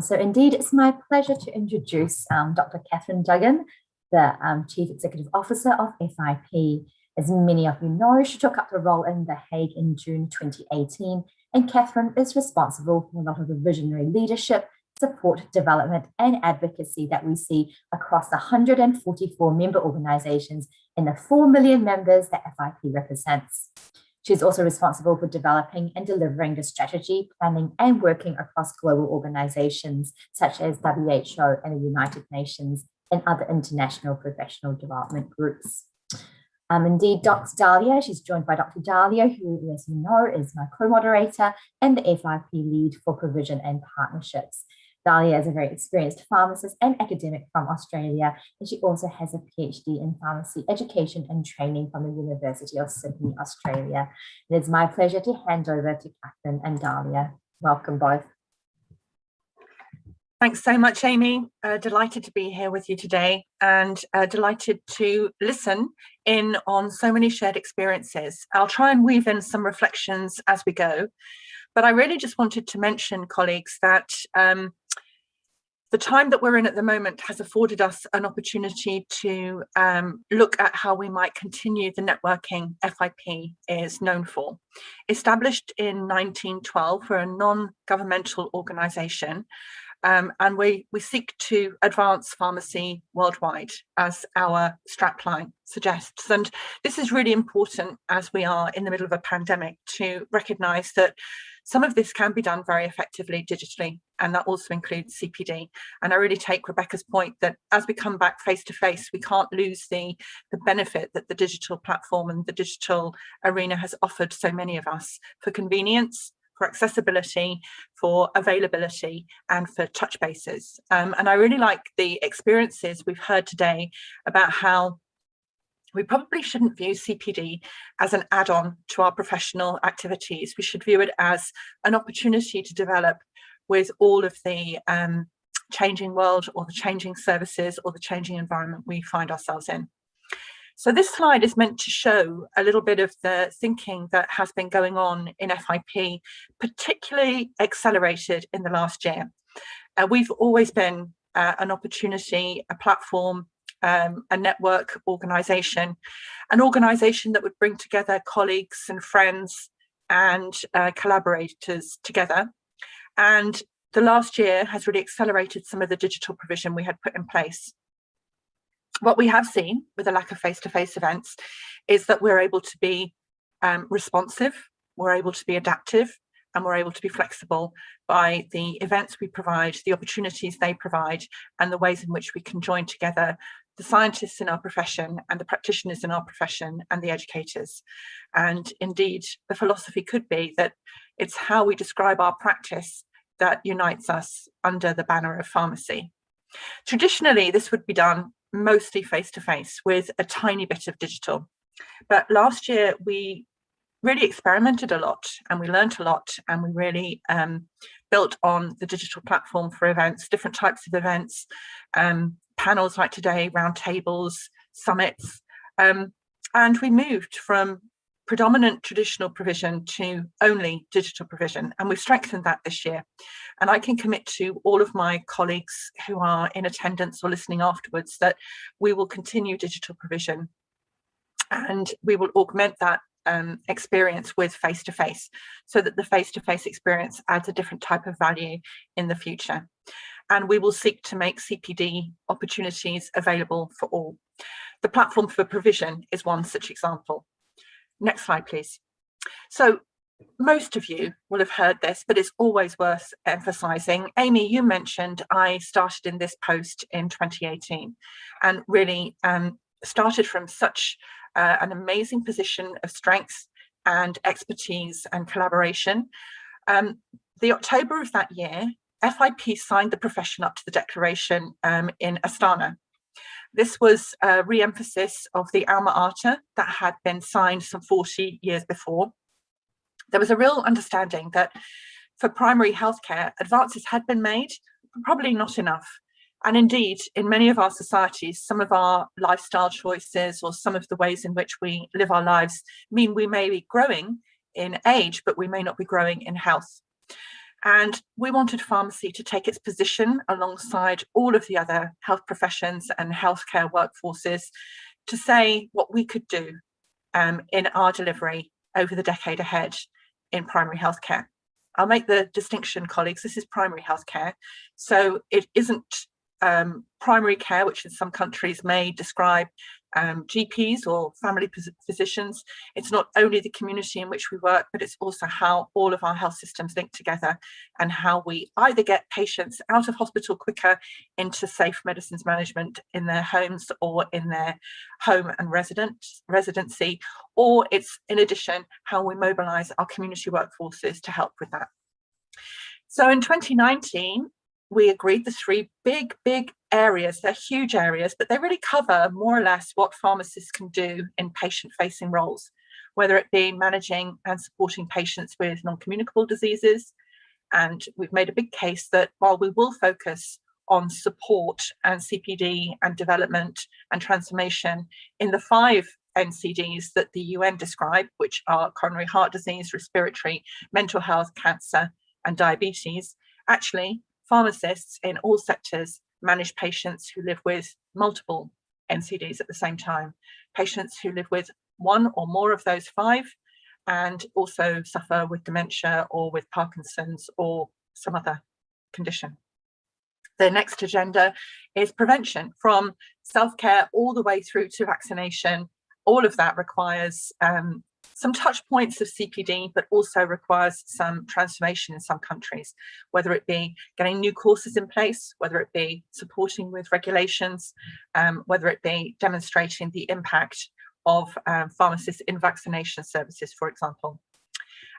So indeed, it's my pleasure to introduce Dr. Catherine Duggan, the Chief Executive Officer of FIP. As many of you know, she took up the role in The Hague in June 2018, and Catherine is responsible for a lot of the visionary leadership, support, development, and advocacy that we see across the 144 member organizations and the 4 million members that FIP represents. She's also responsible for developing and delivering the strategy, planning, and working across global organizations such as WHO and the United Nations and other international professional development groups. Indeed, Dr. Dahlia, she's joined by Dr. Dahlia, who, as you know, is my co-moderator and the FIP lead for provision and partnerships. Dahlia is a very experienced pharmacist and academic from Australia, and she also has a PhD in pharmacy education and training from the University of Sydney, Australia. It is my pleasure to hand over to Catherine and Dahlia. Welcome both. Thanks so much, Amy. Delighted to be here with you today, and delighted to listen in on so many shared experiences. I'll try and weave in some reflections as we go, but I really just wanted to mention, colleagues, that The time that we're in at the moment has afforded us an opportunity to look at how we might continue the networking FIP is known for. Established in 1912, we're a non-governmental organisation, and we seek to advance pharmacy worldwide, as our strapline suggests. And this is really important as we are in the middle of a pandemic, to recognise that some of this can be done very effectively digitally, and that also includes CPD. And I really take Rebecca's point that as we come back face to face, we can't lose the benefit that the digital platform and the digital arena has offered so many of us for convenience, for accessibility, for availability, and for touch bases. And I really like the experiences we've heard today about how we probably shouldn't view CPD as an add-on to our professional activities. We should view it as an opportunity to develop with all of the changing world, or the changing services, or the changing environment we find ourselves in. So this slide is meant to show a little bit of the thinking that has been going on in FIP, particularly accelerated in the last year. We've always been an opportunity, a platform, a network organisation, an organisation that would bring together colleagues and friends and collaborators together. And the last year has really accelerated some of the digital provision we had put in place. What we have seen with the lack of face-to-face events is that we're able to be responsive, we're able to be adaptive, and we're able to be flexible by the events we provide, the opportunities they provide, and the ways in which we can join together the scientists in our profession and the practitioners in our profession and the educators. And indeed, the philosophy could be that it's how we describe our practice that unites us under the banner of pharmacy. Traditionally, this would be done mostly face-to-face with a tiny bit of digital. But last year, we really experimented a lot, and we learned a lot, and we really built on the digital platform for events, different types of events, panels like today, roundtables, summits, and we moved from predominant traditional provision to only digital provision, and we've strengthened that this year. And I can commit to all of my colleagues who are in attendance or listening afterwards that we will continue digital provision, and we will augment that experience with face-to-face, so that the face-to-face experience adds a different type of value in the future. And we will seek to make CPD opportunities available for all. The platform for provision is one such example. Next slide, please. So most of you will have heard this, but it's always worth emphasising. Amy, you mentioned I started in this post in 2018, and really started from such an amazing position of strength and expertise and collaboration. The October of that year, FIP signed the profession up to the declaration in Astana. This was a re-emphasis of the Alma Ata that had been signed some 40 years before. There was a real understanding that for primary healthcare, advances had been made, but probably not enough. And indeed, in many of our societies, some of our lifestyle choices or some of the ways in which we live our lives mean we may be growing in age, but we may not be growing in health. And we wanted pharmacy to take its position alongside all of the other health professions and healthcare workforces to say what we could do in our delivery over the decade ahead in primary healthcare. I'll make the distinction, colleagues, this is primary healthcare. So it isn't primary care, which in some countries may describe GPs or family physicians. It's not only the community in which we work, but it's also how all of our health systems link together, and how we either get patients out of hospital quicker into safe medicines management in their homes or in their home and residency, or it's in addition how we mobilise our community workforces to help with that. So in 2019, we agreed the three big areas. They're huge areas, but they really cover more or less what pharmacists can do in patient-facing roles, whether it be managing and supporting patients with non-communicable diseases. And we've made a big case that while we will focus on support and CPD and development and transformation in the 5 NCDs that the UN describe, which are coronary heart disease, respiratory, mental health, cancer, and diabetes, actually, pharmacists in all sectors manage patients who live with multiple NCDs at the same time, patients who live with one or more of those 5, and also suffer with dementia or with Parkinson's or some other condition. The next agenda is prevention, from self-care all the way through to vaccination. All of that requires some touch points of CPD, but also requires some transformation in some countries, whether it be getting new courses in place, whether it be supporting with regulations, whether it be demonstrating the impact of pharmacists in vaccination services, for example.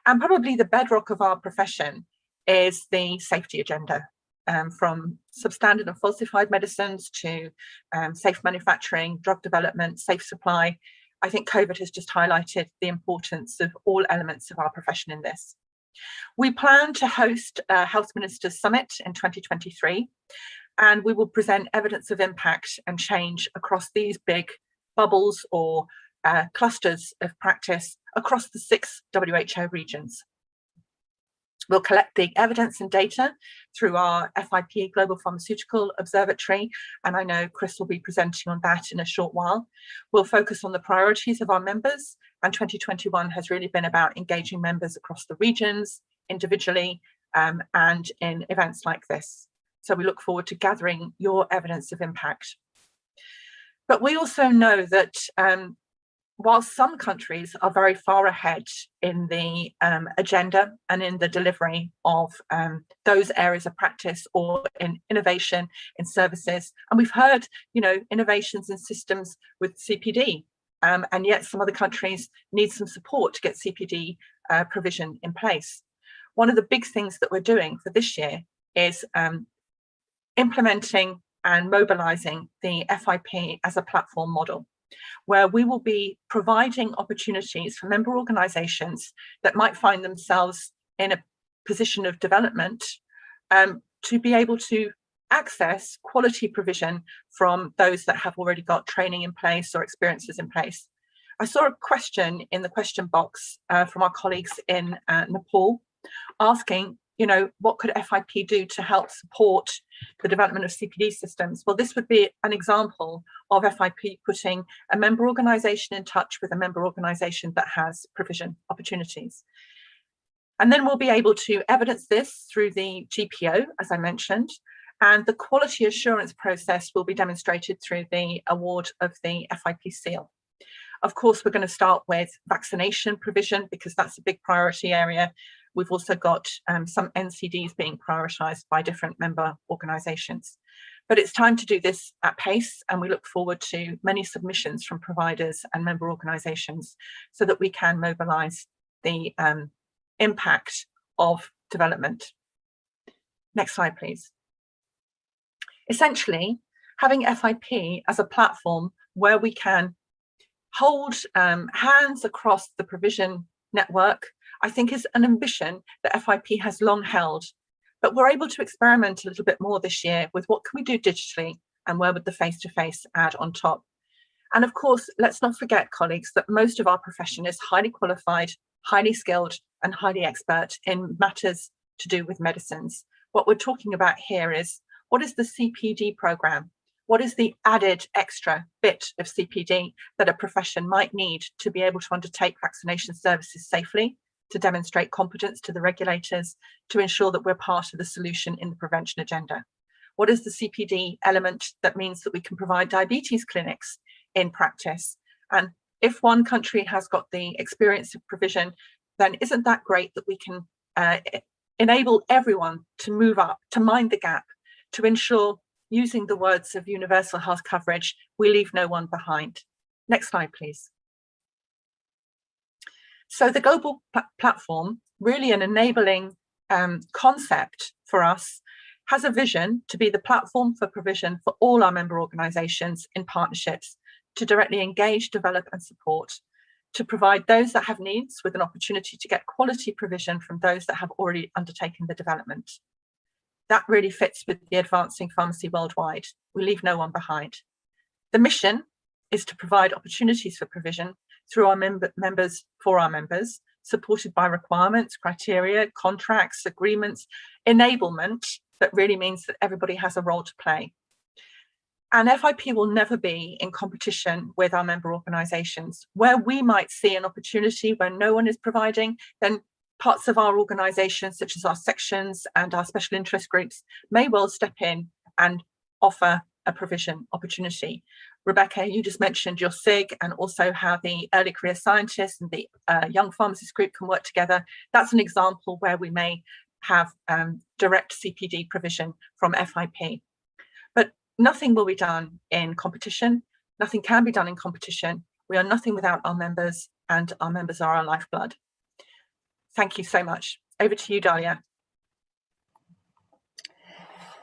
And probably the bedrock of our profession is the safety agenda, from substandard and falsified medicines to safe manufacturing, drug development, safe supply. I think COVID has just highlighted the importance of all elements of our profession in this. We plan to host a Health Ministers Summit in 2023, and we will present evidence of impact and change across these big bubbles or clusters of practice across the 6 WHO regions. We'll collect the evidence and data through our FIP Global Pharmaceutical Observatory, and I know Chris will be presenting on that in a short while. We'll focus on the priorities of our members, and 2021 has really been about engaging members across the regions, individually, and in events like this. So we look forward to gathering your evidence of impact. But we also know that while some countries are very far ahead in the agenda and in the delivery of those areas of practice or in innovation in services, and we've heard, innovations in systems with CPD, and yet some other countries need some support to get CPD provision in place. One of the big things that we're doing for this year is implementing and mobilizing the FIP as a platform model, where we will be providing opportunities for member organisations that might find themselves in a position of development to be able to access quality provision from those that have already got training in place or experiences in place. I saw a question in the question box from our colleagues in Nepal asking, what could FIP do to help support the development of CPD systems? Well, this would be an example of FIP putting a member organisation in touch with a member organisation that has provision opportunities. And then we'll be able to evidence this through the GPO, as I mentioned, and the quality assurance process will be demonstrated through the award of the FIP seal. Of course, we're going to start with vaccination provision because that's a big priority area. We've also got some NCDs being prioritised by different member organisations. But it's time to do this at pace, and we look forward to many submissions from providers and member organisations so that we can mobilise the impact of development. Next slide, please. Essentially, having FIP as a platform where we can hold hands across the provision network, I think is an ambition that FIP has long held, but we're able to experiment a little bit more this year with what can we do digitally and where would the face-to-face add on top. And of course, let's not forget, colleagues, that most of our profession is highly qualified, highly skilled and highly expert in matters to do with medicines. What we're talking about here is, what is the CPD programme? What is the added extra bit of CPD that a profession might need to be able to undertake vaccination services safely, to demonstrate competence to the regulators, to ensure that we're part of the solution in the prevention agenda? What is the CPD element that means that we can provide diabetes clinics in practice? And if one country has got the experience of provision, then isn't that great that we can enable everyone to move up, to mind the gap, to ensure, using the words of universal health coverage, we leave no one behind. Next slide, please. So the global platform, really an enabling concept for us, has a vision to be the platform for provision for all our member organisations in partnerships to directly engage, develop and support, to provide those that have needs with an opportunity to get quality provision from those that have already undertaken the development. That really fits with the advancing pharmacy worldwide. We leave no one behind. The mission is to provide opportunities for provision through our members, for our members, supported by requirements, criteria, contracts, agreements, enablement, that really means that everybody has a role to play. And FIP will never be in competition with our member organisations. Where we might see an opportunity where no one is providing, then parts of our organisations, such as our sections and our special interest groups, may well step in and offer a provision opportunity. Rebecca, you just mentioned your SIG and also how the early career scientists and the young pharmacist group can work together. That's an example where we may have direct CPD provision from FIP. But nothing will be done in competition. Nothing can be done in competition. We are nothing without our members, and our members are our lifeblood. Thank you so much. Over to you, Dalia.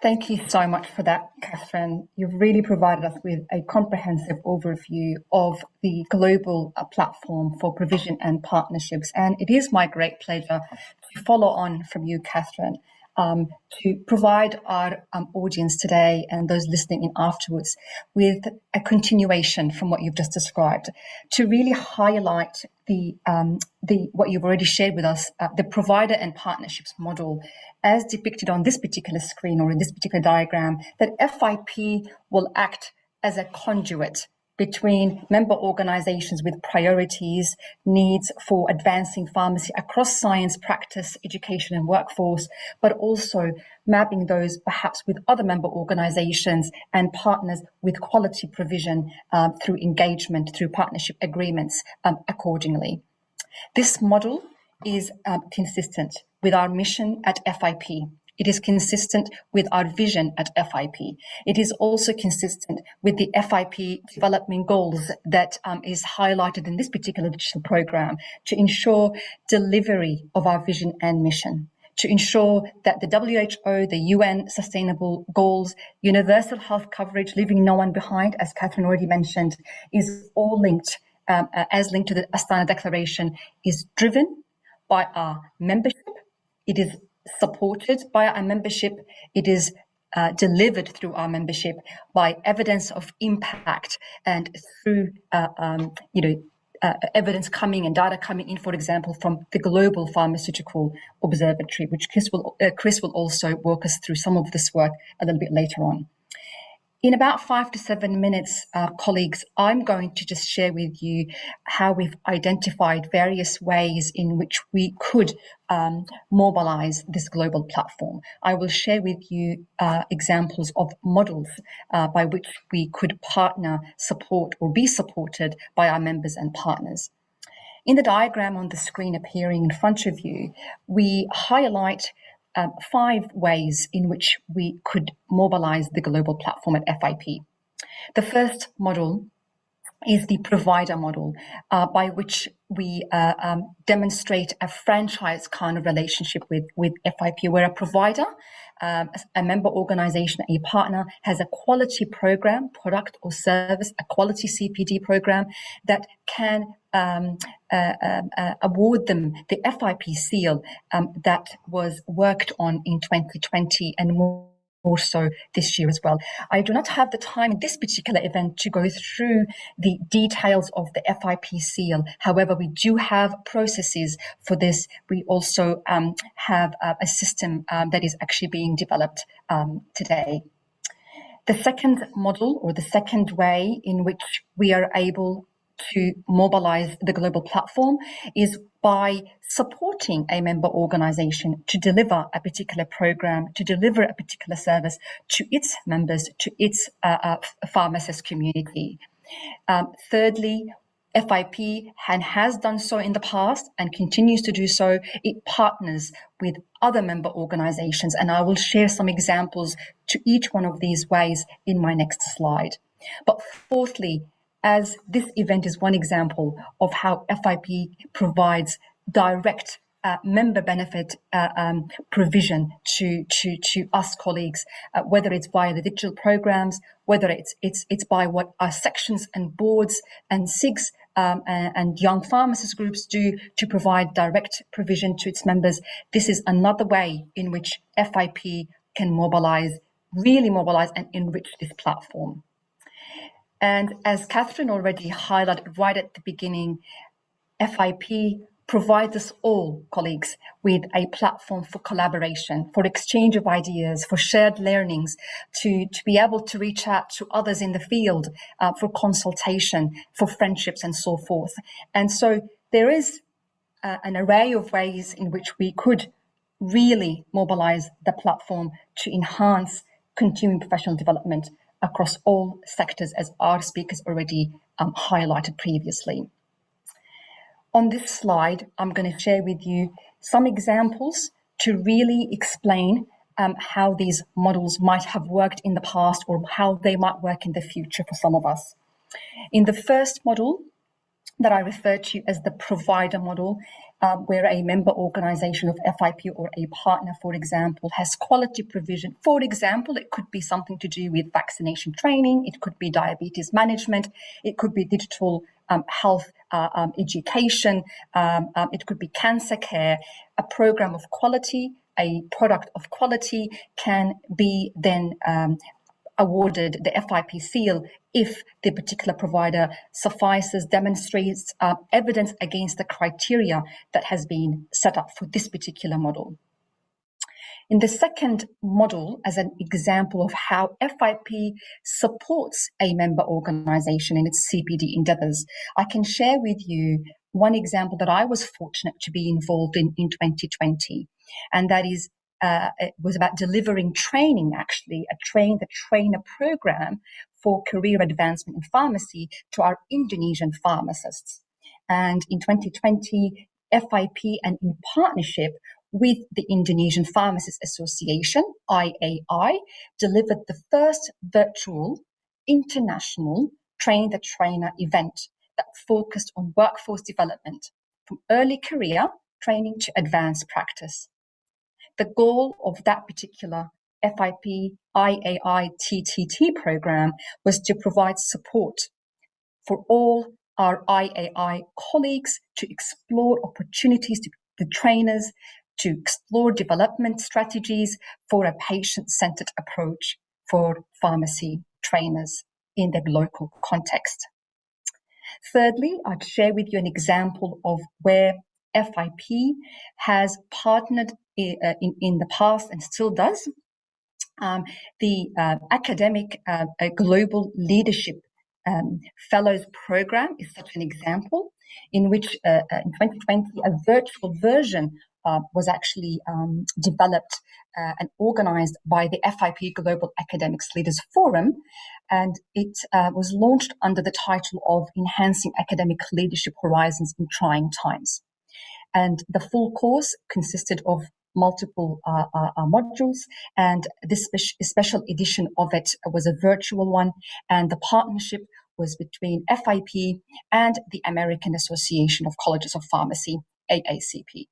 Thank you so much for that, Catherine. You've really provided us with a comprehensive overview of the global platform for provision and partnerships. And it is my great pleasure to follow on from you, Catherine, to provide our audience today and those listening in afterwards with a continuation from what you've just described, to really highlight the what you've already shared with us, the provider and partnerships model as depicted on this particular screen or in this particular diagram, that FIP will act as a conduit between member organizations with priorities, needs for advancing pharmacy across science, practice, education and workforce, but also mapping those perhaps with other member organizations and partners with quality provision through engagement, through partnership agreements accordingly. This model is consistent with our mission at FIP. It is consistent with our vision at FIP. It is also consistent with the FIP Development Goals that is highlighted in this particular digital program to ensure delivery of our vision and mission, to ensure that the WHO, the UN Sustainable Goals, universal health coverage, leaving no one behind, as Catherine already mentioned, is all linked, as linked to the Astana Declaration, is driven by our membership. It is supported by our membership. It is delivered through our membership by evidence of impact and through evidence coming and data coming in, for example, from the Global Pharmaceutical Observatory, which Chris will also walk us through some of this work a little bit later on. In about 5 to 7 minutes, colleagues, I'm going to just share with you how we've identified various ways in which we could mobilize this global platform. I will share with you examples of models by which we could partner, support, or be supported by our members and partners. In the diagram on the screen appearing in front of you, we highlight 5 ways in which we could mobilize the global platform at FIP. The first model is the provider model, by which we demonstrate a franchise kind of relationship with FIP, where a provider, a member organization, a partner has a quality program, product or service, a quality CPD program that can award them the FIP seal that was worked on in 2020 and more so this year as well. I do not have the time in this particular event to go through the details of the FIP seal. However, we do have processes for this. We also have a system that is actually being developed today. The second model, or the second way in which we are able to mobilize the global platform, is by supporting a member organization to deliver a particular program, to deliver a particular service to its members, to its pharmacist community. Thirdly, FIP has done so in the past and continues to do so. It partners with other member organizations, and I will share some examples to each one of these ways in my next slide. But fourthly, as this event is one example of how FIP provides direct member benefit provision to us colleagues, whether it's via the digital programs, whether it's by what our sections and boards and SIGs and young pharmacist groups do to provide direct provision to its members. This is another way in which FIP can really mobilize and enrich this platform. And as Catherine already highlighted right at the beginning, FIP provides us all, colleagues, with a platform for collaboration, for exchange of ideas, for shared learnings, to be able to reach out to others in the field, for consultation, for friendships and so forth. And so there is an array of ways in which we could really mobilize the platform to enhance continuing professional development across all sectors, as our speakers already highlighted previously. On this slide, I'm going to share with you some examples to really explain how these models might have worked in the past or how they might work in the future for some of us. In the first model that I refer to as the provider model, where a member organization of FIP or a partner, for example, has quality provision. For example, it could be something to do with vaccination training, it could be diabetes management, it could be digital health education, it could be cancer care. A program of quality, a product of quality can be then awarded the FIP seal if the particular provider suffices, demonstrates evidence against the criteria that has been set up for this particular model. In the second model, as an example of how FIP supports a member organization in its CPD endeavors, I can share with you one example that I was fortunate to be involved in 2020, and that is it was about delivering training, actually, a train-the-trainer program for career advancement in pharmacy to our Indonesian pharmacists. And in 2020, FIP, and in partnership with the Indonesian Pharmacists Association, IAI, delivered the first virtual international train-the-trainer event that focused on workforce development from early career training to advanced practice. The goal of that particular FIP IAI TTT program was to provide support for all our IAI colleagues to explore opportunities to the trainers, to explore development strategies for a patient-centered approach for pharmacy trainers in their local context. Thirdly, I'd share with you an example of where FIP has partnered in the past and still does. The academic global leadership fellows program is such an example, in which in 2020 a virtual version was actually developed and organized by the FIP Global Academics Leaders Forum, and it was launched under the title of Enhancing Academic Leadership Horizons in Trying Times. And the full course consisted of multiple modules, and this special edition of it was a virtual one, and the partnership was between FIP and the American Association of Colleges of Pharmacy, AACP.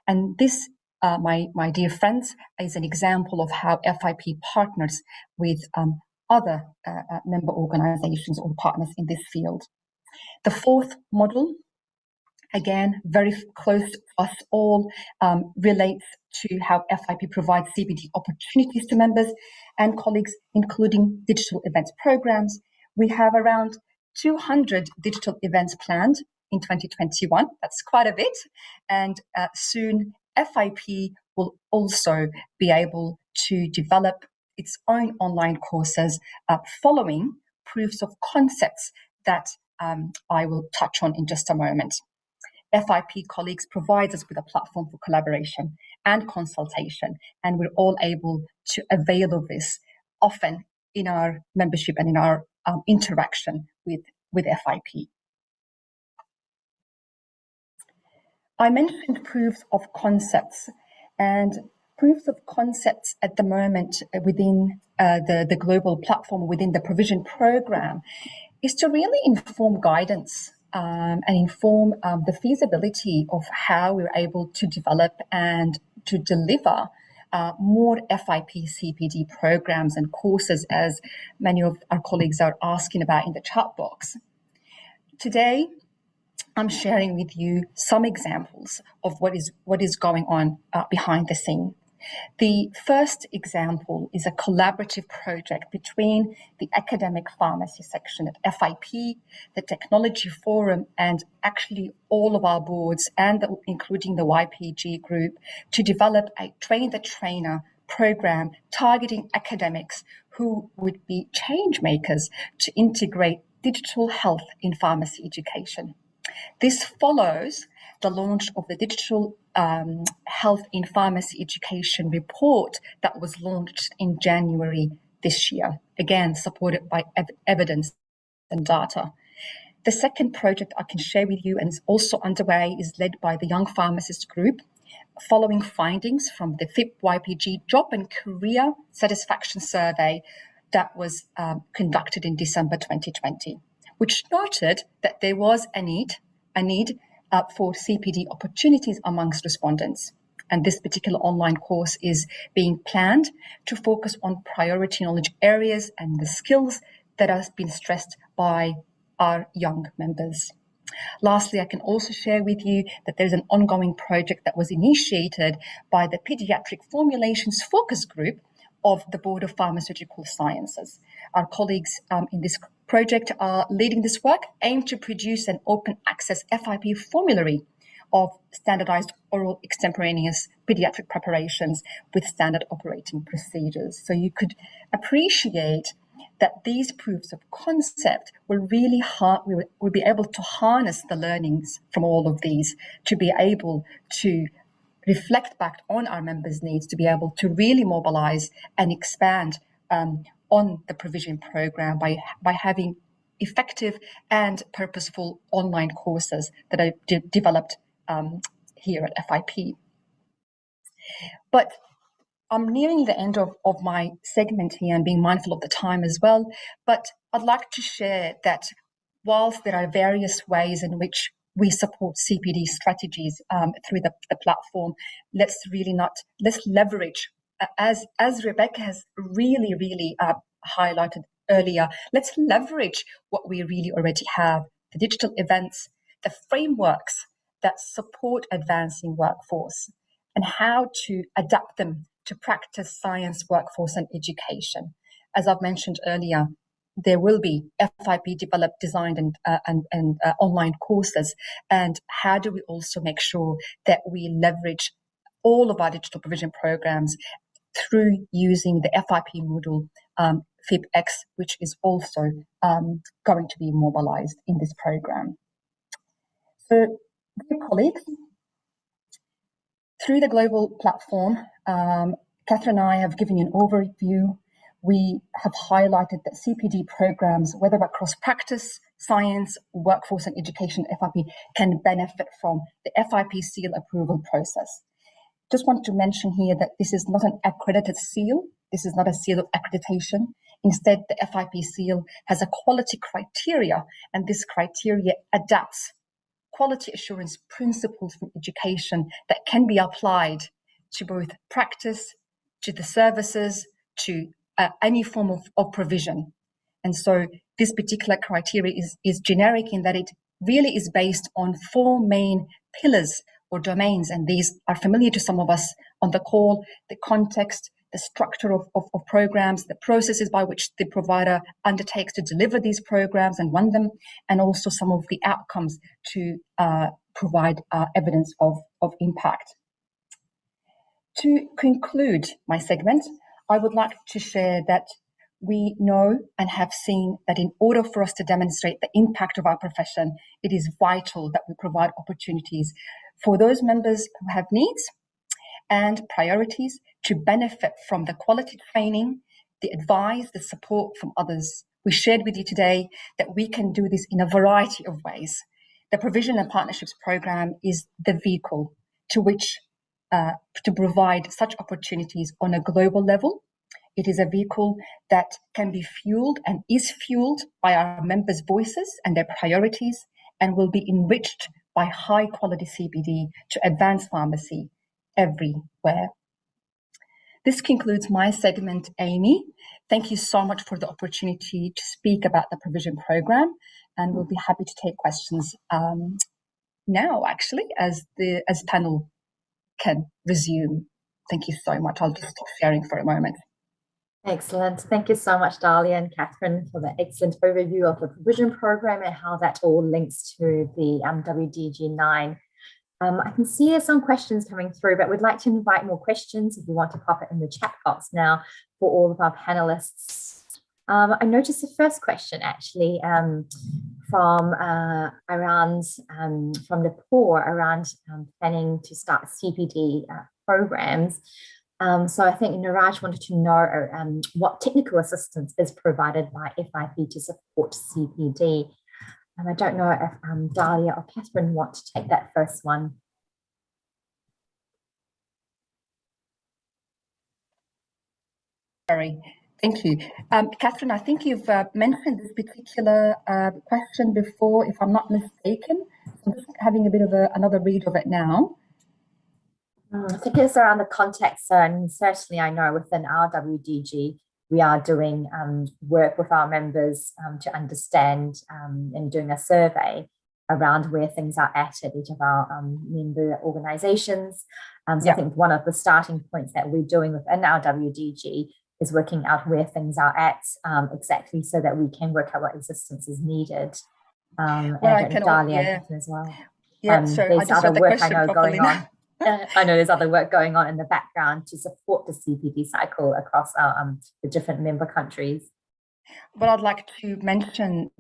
And this, my dear friends, is an example of how FIP partners with other member organizations or partners in this field. The fourth model, again, very close to us all, relates to how FIP provides CPD opportunities to members and colleagues, including digital events programs. We have around 200 digital events planned in 2021. That's quite a bit. And soon, FIP will also be able to develop its own online courses following proofs of concepts that I will touch on in just a moment. FIP colleagues provide us with a platform for collaboration and consultation, and we're all able to avail of this often in our membership and in our interaction with FIP. I mentioned proofs of concepts, and proofs of concepts at the moment within the global platform, within the provision program, is to really inform guidance and inform the feasibility of how we're able to develop and to deliver more FIP CPD programs and courses, as many of our colleagues are asking about in the chat box. Today, I'm sharing with you some examples of what is going on behind the scene. The first example is a collaborative project between the academic pharmacy section at FIP, the Technology Forum, and actually all of our boards, and including the YPG group, to develop a train-the-trainer program targeting academics who would be change makers to integrate digital health in pharmacy education. This follows the launch of the Digital Health in Pharmacy Education report that was launched in January this year, again, supported by evidence and data. The second project I can share with you and is also underway is led by the Young Pharmacist Group, following findings from the FIP YPG Job and Career Satisfaction Survey that was conducted in December 2020, which noted that there was a need for CPD opportunities amongst respondents. And this particular online course is being planned to focus on priority knowledge areas and the skills that have been stressed by our young members. Lastly, I can also share with you that there's an ongoing project that was initiated by the Pediatric Formulations Focus Group of the Board of Pharmaceutical Sciences. Our colleagues in this project are leading this work, aimed to produce an open access FIP formulary of standardized oral extemporaneous pediatric preparations with standard operating procedures. So you could appreciate that these proofs of concept will really will be able to harness the learnings from all of these to be able to reflect back on our members' needs, to be able to really mobilize and expand on the provision program by having effective and purposeful online courses that are developed here at FIP. But I'm nearing the end of my segment here and being mindful of the time as well, but I'd like to share that whilst there are various ways in which we support CPD strategies through the platform, let's leverage, as Rebecca has really highlighted earlier, let's leverage what we really already have, the digital events, the frameworks that support advancing workforce, and how to adapt them to practice science, workforce, and education. As I've mentioned earlier, there will be FIP developed, designed, and online courses. And how do we also make sure that we leverage all of our digital provision programs through using the FIP module FIPX, which is also going to be mobilized in this program. So, dear colleagues, through the global platform, Catherine and I have given you an overview. We have highlighted that CPD programs, whether across practice, science, workforce, and education, FIP can benefit from the FIP seal approval process. Just want to mention here that this is not an accredited seal. This is not a seal of accreditation. Instead, the FIP seal has a quality criteria, and this criteria adapts quality assurance principles from education that can be applied to both practice, to the services, to any form of provision. And so this particular criteria is generic in that it really is based on 4 main pillars or domains, and these are familiar to some of us on the call: the context, the structure of programs, the processes by which the provider undertakes to deliver these programs and run them, and also some of the outcomes to provide evidence of impact. To conclude my segment, I would like to share that we know and have seen that in order for us to demonstrate the impact of our profession, it is vital that we provide opportunities for those members who have needs and priorities to benefit from the quality training, the advice, the support from others. We shared with you today that we can do this in a variety of ways. The Provision and Partnerships Program is the vehicle to which to provide such opportunities on a global level. It is a vehicle that can be fueled and is fueled by our members' voices and their priorities, and will be enriched by high quality CPD to advance pharmacy everywhere. This concludes my segment, Amy. Thank you so much for the opportunity to speak about the provision program, and we'll be happy to take questions now, actually, as panel can resume. Thank you so much. I'll just stop sharing for a moment. Excellent. Thank you so much, Dahlia and Catherine, for the excellent overview of the provision program and how that all links to the WDG9. I can see there's some questions coming through, but we'd like to invite more questions if you want to pop it in the chat box now for all of our panelists. I noticed the first question actually from Nepal around planning to start CPD programs. So I think Niraj wanted to know what technical assistance is provided by FIP to support CPD. And I don't know if Dahlia or Catherine want to take that first one. Sorry, thank you. Catherine, I think you've mentioned this particular question before, if I'm not mistaken. I'm just having a bit of another read of it now. I think it's around the context. And certainly I know within our WDG, we are doing work with our members to understand and doing a survey around where things are at each of our member organizations. So I think one of the starting points that we're doing within our WDG is working out where things are at exactly so that we can work out what assistance is needed. And Dahlia as well. Yeah, so there's other work I know going on. I know there's other work going on in the background to support the CPD cycle across our, the different member countries. What I'd like to mention,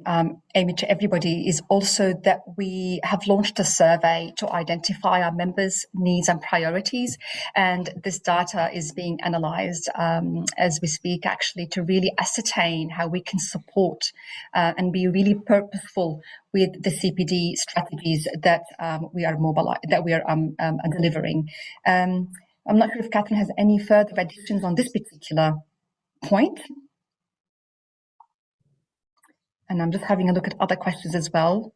Amy, to everybody is also that we have launched a survey to identify our members' needs and priorities. And this data is being analysed as we speak, actually, to really ascertain how we can support and be really purposeful with the CPD strategies that we are delivering. I'm not sure if Catherine has any further additions on this particular point. And I'm just having a look at other questions as well.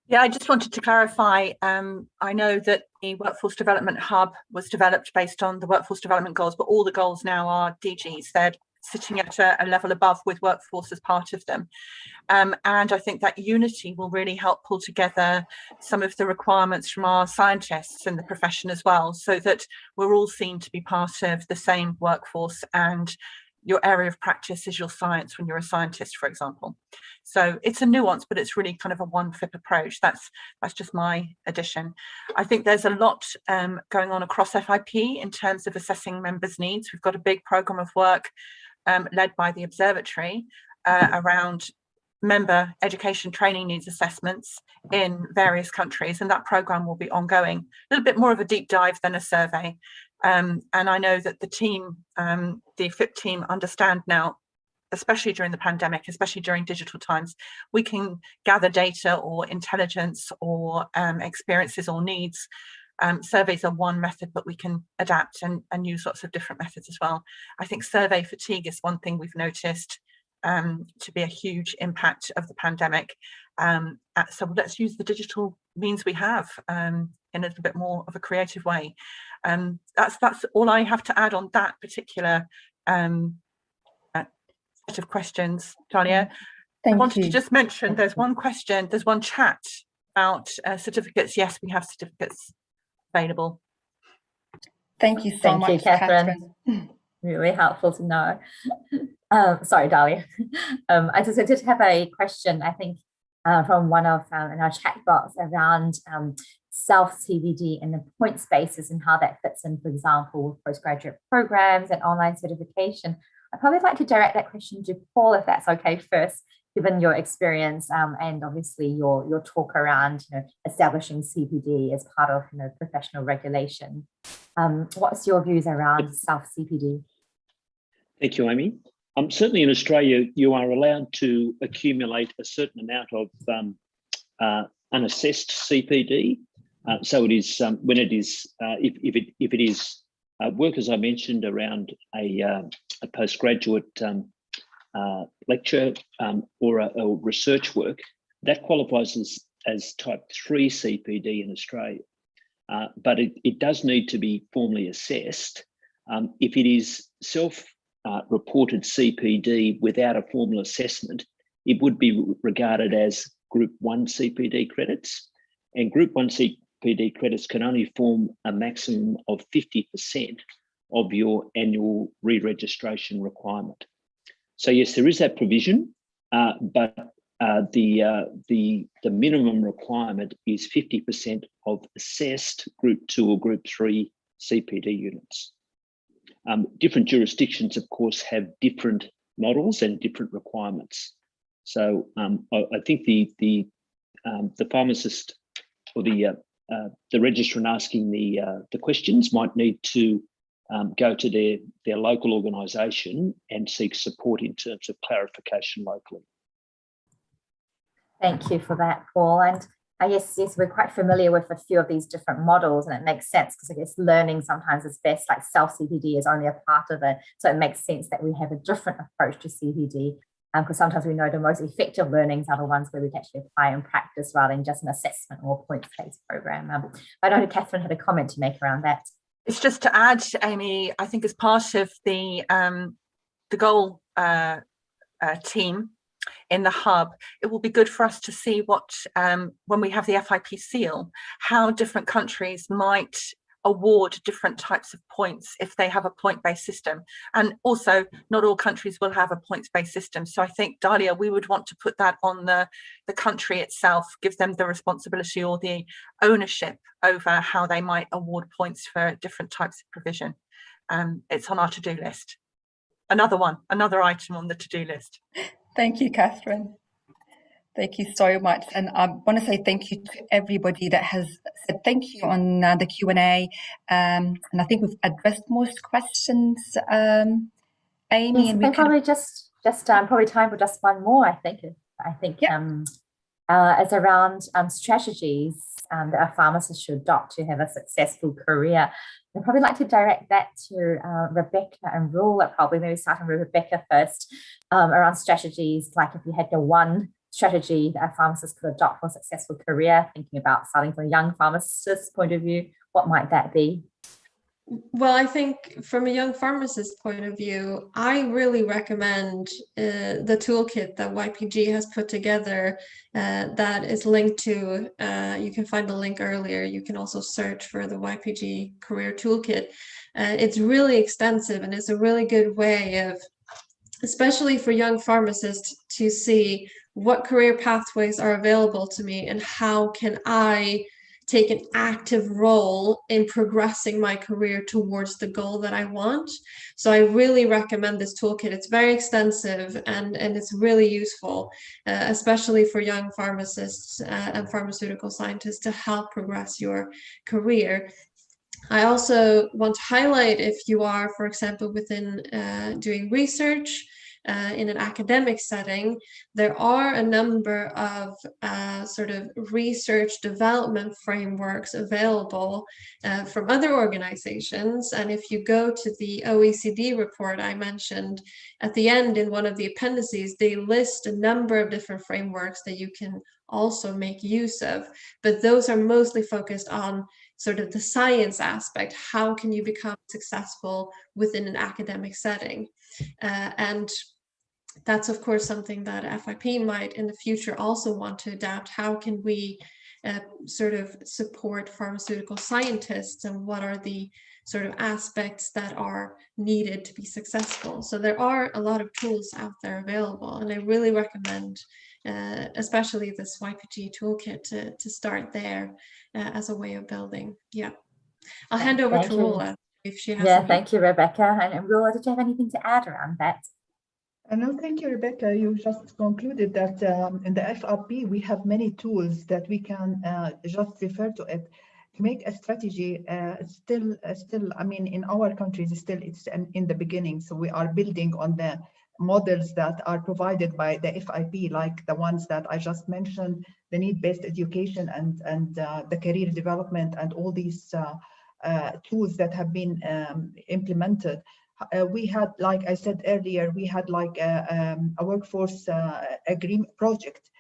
Yeah, I just wanted to clarify. I know that the Workforce Development Hub was developed based on the Workforce Development Goals, but all the goals now are DGs. They're sitting at a level above with workforce as part of them. And I think that unity will really help pull together some of the requirements from our scientists in the profession as well, so that we're all seen to be part of the same workforce, and your area of practice is your science when you're a scientist, for example. So it's a nuance, but it's really kind of a one FIP approach. That's just my addition. I think there's a lot going on across FIP in terms of assessing members' needs. We've got a big program of work led by the Observatory around member education training needs assessments in various countries, and that program will be ongoing. A little bit more of a deep dive than a survey. And I know that the team, the FIP team, understand now, especially during the pandemic, especially during digital times, we can gather data or intelligence or experiences or needs. Surveys are one method, but we can adapt and use lots of different methods as well. I think survey fatigue is one thing we've noticed to be a huge impact of the pandemic. So let's use the digital means we have in a little bit more of a creative way. That's all I have to add on that particular set of questions, Dahlia. I wanted to just mention there's one question, there's one chat about certificates. Yes, we have certificates available. Thank you so much, Catherine. Really helpful to know. Sorry, Dahlia. I just did have a question, I think, from one of in our chat box around self-CPD and the point spaces and how that fits in, for example, with postgraduate programs and online certification. I'd probably like to direct that question to Paul, if that's okay first, given your experience and obviously your talk around establishing CPD as part of professional regulation. What's your views around self-CPD? Thank you, Amy. Certainly in Australia, you are allowed to accumulate a certain amount of unassessed CPD. So it is when it is if it is work, as I mentioned, around a postgraduate lecture or a research work, that qualifies as type 3 CPD in Australia. But it does need to be formally assessed. If it is self-reported CPD without a formal assessment, it would be regarded as Group 1 CPD credits. And Group 1 CPD credits can only form a maximum of 50% of your annual re-registration requirement. So yes, there is that provision, but the minimum requirement is 50% of assessed Group 2 or Group 3 CPD units. Different jurisdictions, of course, have different models and different requirements. So I think the pharmacist or the registrant asking the questions might need to go to their local organisation and seek support in terms of clarification locally. Thank you for that, Paul. And yes, we're quite familiar with a few of these different models, and it makes sense because I guess learning sometimes is best, like self-CPD is only a part of it. So it makes sense that we have a different approach to CPD, because sometimes we know the most effective learnings are the ones where we can actually apply in practice rather than just an assessment or points-based program. I know Catherine had a comment to make around that. It's just to add, Amy, I think as part of the goal team in the hub, it will be good for us to see what, when we have the FIP seal, how different countries might award different types of points if they have a point-based system. And also, not all countries will have a points-based system. So I think, Dalia, we would want to put that on the country itself, give them the responsibility or the ownership over how they might award points for different types of provision. It's on our to-do list. Another item on the to-do list. Thank you, Catherine. Thank you so much. And I want to say thank you to everybody that has said thank you on the Q&A. And I think we've addressed most questions, Amy. Yes, and we probably just probably time for just one more, I think. Yeah. It's around strategies that a pharmacist should adopt to have a successful career. I'd probably like to direct that to Rebecca and Rula, probably maybe starting with Rebecca first, around strategies, like if you had the one strategy that a pharmacist could adopt for a successful career, thinking about starting from a young pharmacist's point of view, what might that be? Well, I think from a young pharmacist point of view, I really recommend the toolkit that YPG has put together that is linked to, you can find the link earlier. You can also search for the YPG career toolkit. It's really extensive, and it's a really good way of, especially for young pharmacists, to see what career pathways are available to me and how can I take an active role in progressing my career towards the goal that I want. So I really recommend this toolkit. It's very extensive and it's really useful, especially for young pharmacists and pharmaceutical scientists to help progress your career. I also want to highlight, if you are, for example, within doing research, in an academic setting, there are a number of sort of research development frameworks available from other organizations. And if you go to the OECD report I mentioned at the end in one of the appendices, they list a number of different frameworks that you can also make use of. But those are mostly focused on sort of the science aspect. How can you become successful within an academic setting? And that's, of course, something that FIP might in the future also want to adapt. How can we sort of support pharmaceutical scientists, and what are the sort of aspects that are needed to be successful? So there are a lot of tools out there available, and I really recommend especially this YPG toolkit to start there as a way of building. Yeah, I'll hand over to Rula if she has. Yeah, thank you, Rebecca. And Rula, did you have anything to add around that? No, thank you, Rebecca. You just concluded that in the FIP, we have many tools that we can just refer to it to make a strategy. Still, I mean, in our countries, still it's in the beginning. So we are building on the models that are provided by the FIP, like the ones that I just mentioned, the need-based education and the career development and all these tools that have been implemented. We had, like I said earlier, we had like a workforce agreement project,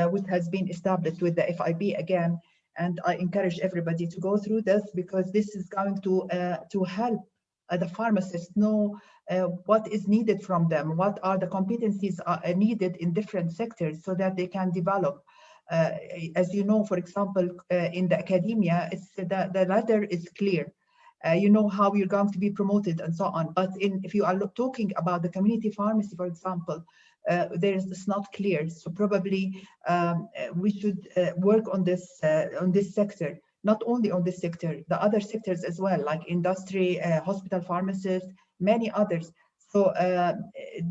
which has been established with the FIP again. And I encourage everybody to go through this, because this is going to help the pharmacists know what is needed from them, what are the competencies needed in different sectors, so that they can develop. As you know, for example, in the academia, the ladder is clear. you know how you're going to be promoted and so on. But if you are talking about the community pharmacy, for example, it's not clear. So probably we should work on this sector, not only on this sector, the other sectors as well, like industry, hospital pharmacists, many others. So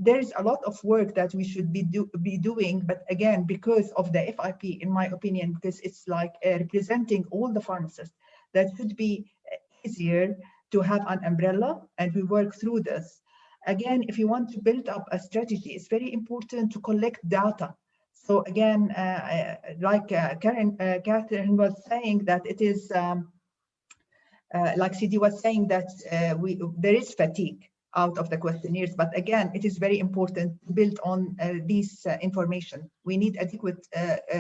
there's a lot of work that we should be doing, but again, because of the FIP, in my opinion, because it's like representing all the pharmacists, that should be easier to have an umbrella, and we work through this. Again, if you want to build up a strategy, it's very important to collect data. So again, like Catherine was saying, that it is like CD was saying, that there is fatigue out of the questionnaires, but again, it is very important to build on this information. We need adequate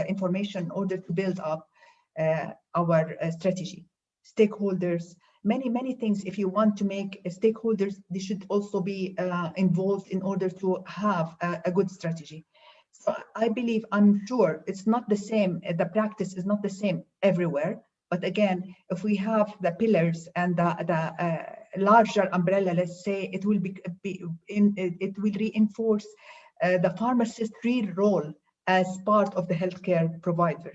information in order to build up our strategy. Stakeholders, many things. If you want to make stakeholders, they should also be involved in order to have a good strategy. So I believe, I'm sure it's not the same, the practice is not the same everywhere, but again, if we have the pillars and the larger umbrella, let's say, it will it will reinforce the pharmacist's real role as part of the healthcare provider.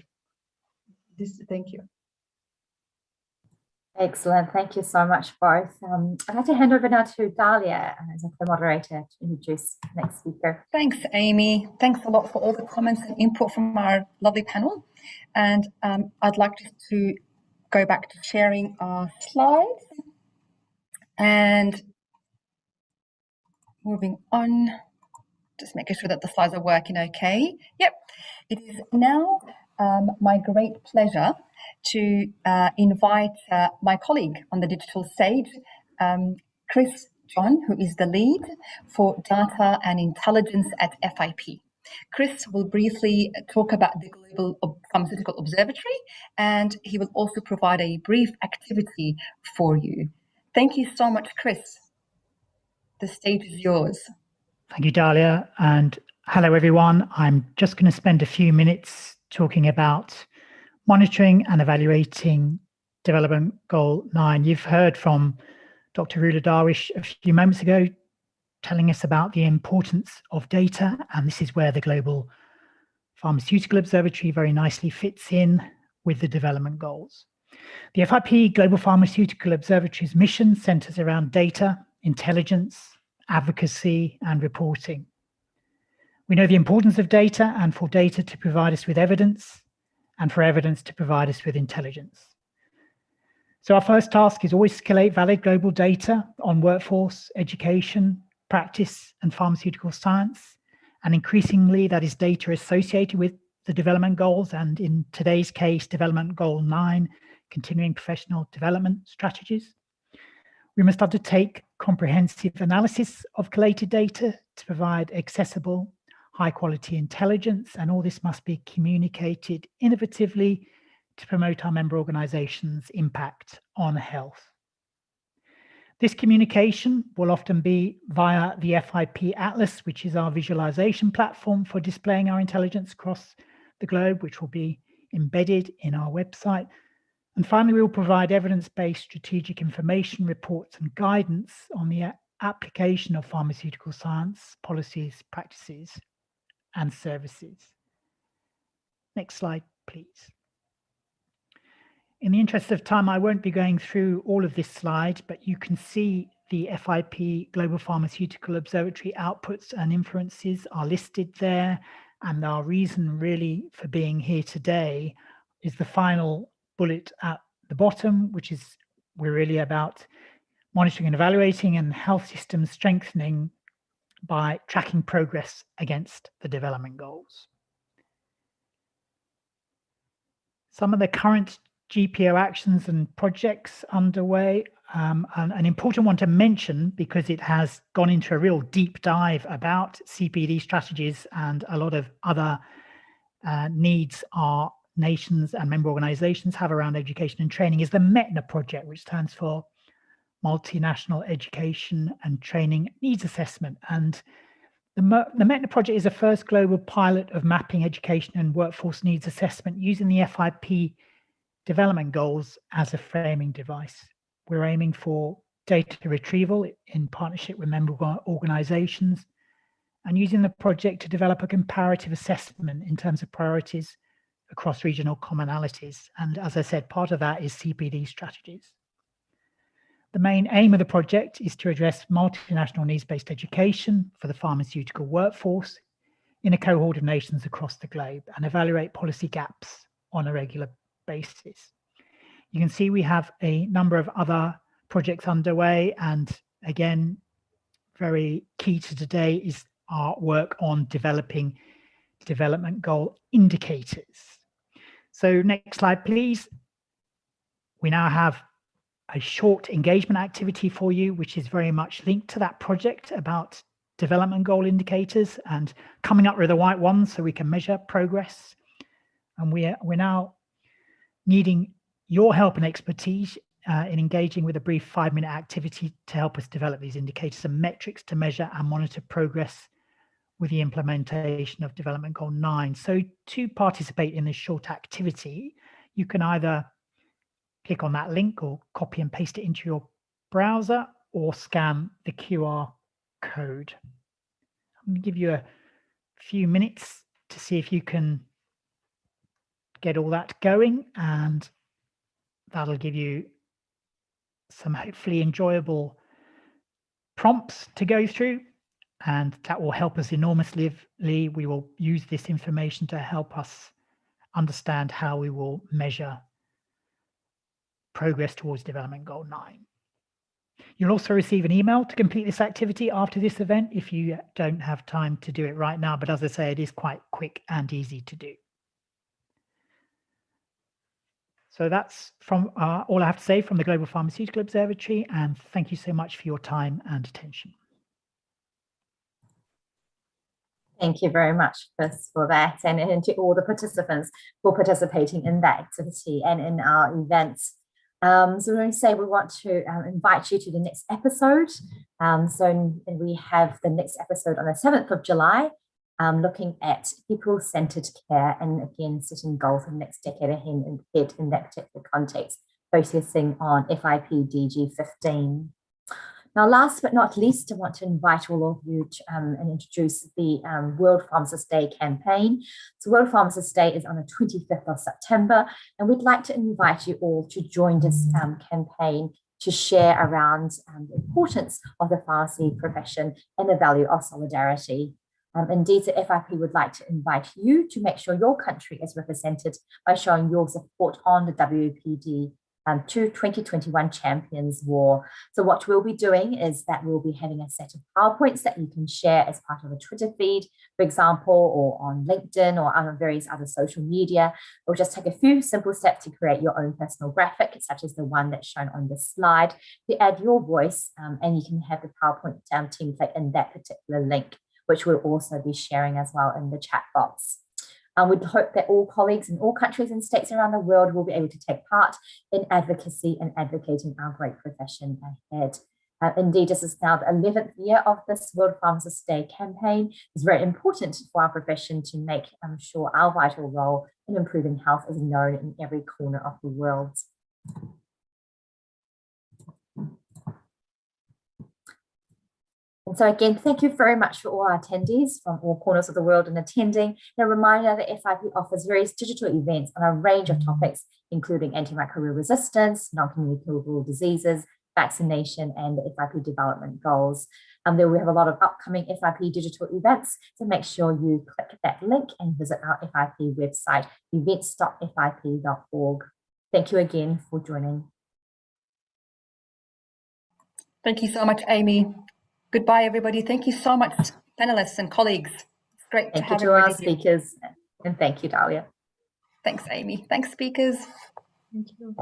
Thank you. Excellent. Thank you so much, both. I'd like to hand over now to Dalia as the moderator to introduce the next speaker. Thanks, Amy. Thanks a lot for all the comments and input from our lovely panel. And I'd like to go back to sharing our slides and moving on, just making sure that the slides are working okay. Yep, it is now my great pleasure to invite my colleague on the digital stage, Chris John, who is the lead for data and intelligence at FIP. Chris will briefly talk about the Global Pharmaceutical Observatory, and he will also provide a brief activity for you. Thank you so much, Chris. The stage is yours. Thank you, Dalia, and hello, everyone. I'm just going to spend a few minutes talking about monitoring and evaluating Development Goal 9. You've heard from Dr. Rula Darwish a few moments ago telling us about the importance of data, and this is where the Global Pharmaceutical Observatory very nicely fits in with the development goals. The FIP Global Pharmaceutical Observatory's mission centers around data, intelligence, advocacy, and reporting. We know the importance of data, and for data to provide us with evidence, and for evidence to provide us with intelligence. So our first task is always to collate valid global data on workforce, education, practice, and pharmaceutical science. And increasingly, that is data associated with the development goals, and in today's case, Development Goal 9, continuing professional development strategies. We must undertake comprehensive analysis of collated data to provide accessible, high-quality intelligence, and all this must be communicated innovatively to promote our member organizations' impact on health. This communication will often be via the FIP Atlas, which is our visualization platform for displaying our intelligence across the globe, which will be embedded in our website. And finally, we will provide evidence-based strategic information, reports, and guidance on the application of pharmaceutical science, policies, practices, and services. Next slide, please. In the interest of time, I won't be going through all of this slide, but you can see the FIP Global Pharmaceutical Observatory outputs and inferences are listed there. And our reason really for being here today is the final bullet at the bottom, which is we're really about monitoring and evaluating and health systems strengthening by tracking progress against the development goals. Some of the current GPO actions and projects underway, an important one to mention because it has gone into a real deep dive about CPD strategies and a lot of other needs our nations and member organizations have around education and training, is the METNA project, which stands for Multinational Education and Training Needs Assessment. And the METNA project is a first global pilot of mapping education and workforce needs assessment using the FIP Development Goals as a framing device. we're aiming for data retrieval in partnership with member organisations, and using the project to develop a comparative assessment in terms of priorities across regional commonalities. And as I said, part of that is CPD strategies. The main aim of the project is to address multinational needs-based education for the pharmaceutical workforce in a cohort of nations across the globe and evaluate policy gaps on a regular basis. You can see we have a number of other projects underway, and again, very key to today is our work on developing development goal indicators. So next slide, please. We now have a short engagement activity for you, which is very much linked to that project about development goal indicators and coming up with the right ones so we can measure progress. And we're now needing your help and expertise in engaging with a brief 5-minute activity to help us develop these indicators and metrics to measure and monitor progress with the implementation of Development Goal 9. So to participate in this short activity, you can either click on that link or copy and paste it into your browser or scan the QR code. I'm going to give you a few minutes to see if you can get all that going, and that'll give you some hopefully enjoyable prompts to go through, and that will help us enormously. We will use this information to help us understand how we will measure progress towards Development Goal 9. You'll also receive an email to complete this activity after this event if you don't have time to do it right now, but as I say, it is quite quick and easy to do. So that's from all I have to say from the Global Pharmaceutical Observatory, and thank you so much for your time and attention. Thank you very much, Chris, for that, and to all the participants for participating in that activity and in our events. So we're going to say we want to invite you to the next episode. So we have the next episode on the 7th of July, looking at people-centered care and again setting goals for the next decade ahead in that particular context, focusing on FIP DG 15. Now, last but not least, I want to invite all of you to, and introduce the World Pharmacist Day campaign. So World Pharmacist Day is on the 25th of September, and we'd like to invite you all to join this campaign to share around the importance of the pharmacy profession and the value of solidarity. Indeed, the FIP would like to invite you to make sure your country is represented by showing your support on the WPD to 2021 Champions War. So what we'll be doing is that we'll be having a set of PowerPoints that you can share as part of a Twitter feed, for example, or on LinkedIn or on various other social media. Or just take a few simple steps to create your own personal graphic, such as the one that's shown on this slide, to add your voice, and you can have the PowerPoint template in that particular link, which we'll also be sharing as well in the chat box. We'd hope that all colleagues in all countries and states around the world will be able to take part in advocacy and advocating our great profession ahead. Indeed, this is now the 11th year of this World Pharmacist Day campaign. It's very important for our profession to make sure our vital role in improving health is known in every corner of the world. And so again, thank you very much for all our attendees from all corners of the world and attending. And a reminder that FIP offers various digital events on a range of topics, including antimicrobial resistance, non-communicable diseases, vaccination, and the FIP Development Goals. There we have a lot of upcoming FIP digital events, so make sure you click that link and visit our FIP website, events.fip.org. Thank you again for joining. Thank you so much, Amy. Goodbye, everybody. Thank you so much, panelists and colleagues. It's great to have everybody. Thank you to our speakers, and thank you, Dahlia. Thanks, Amy. Thanks, speakers. Thank you.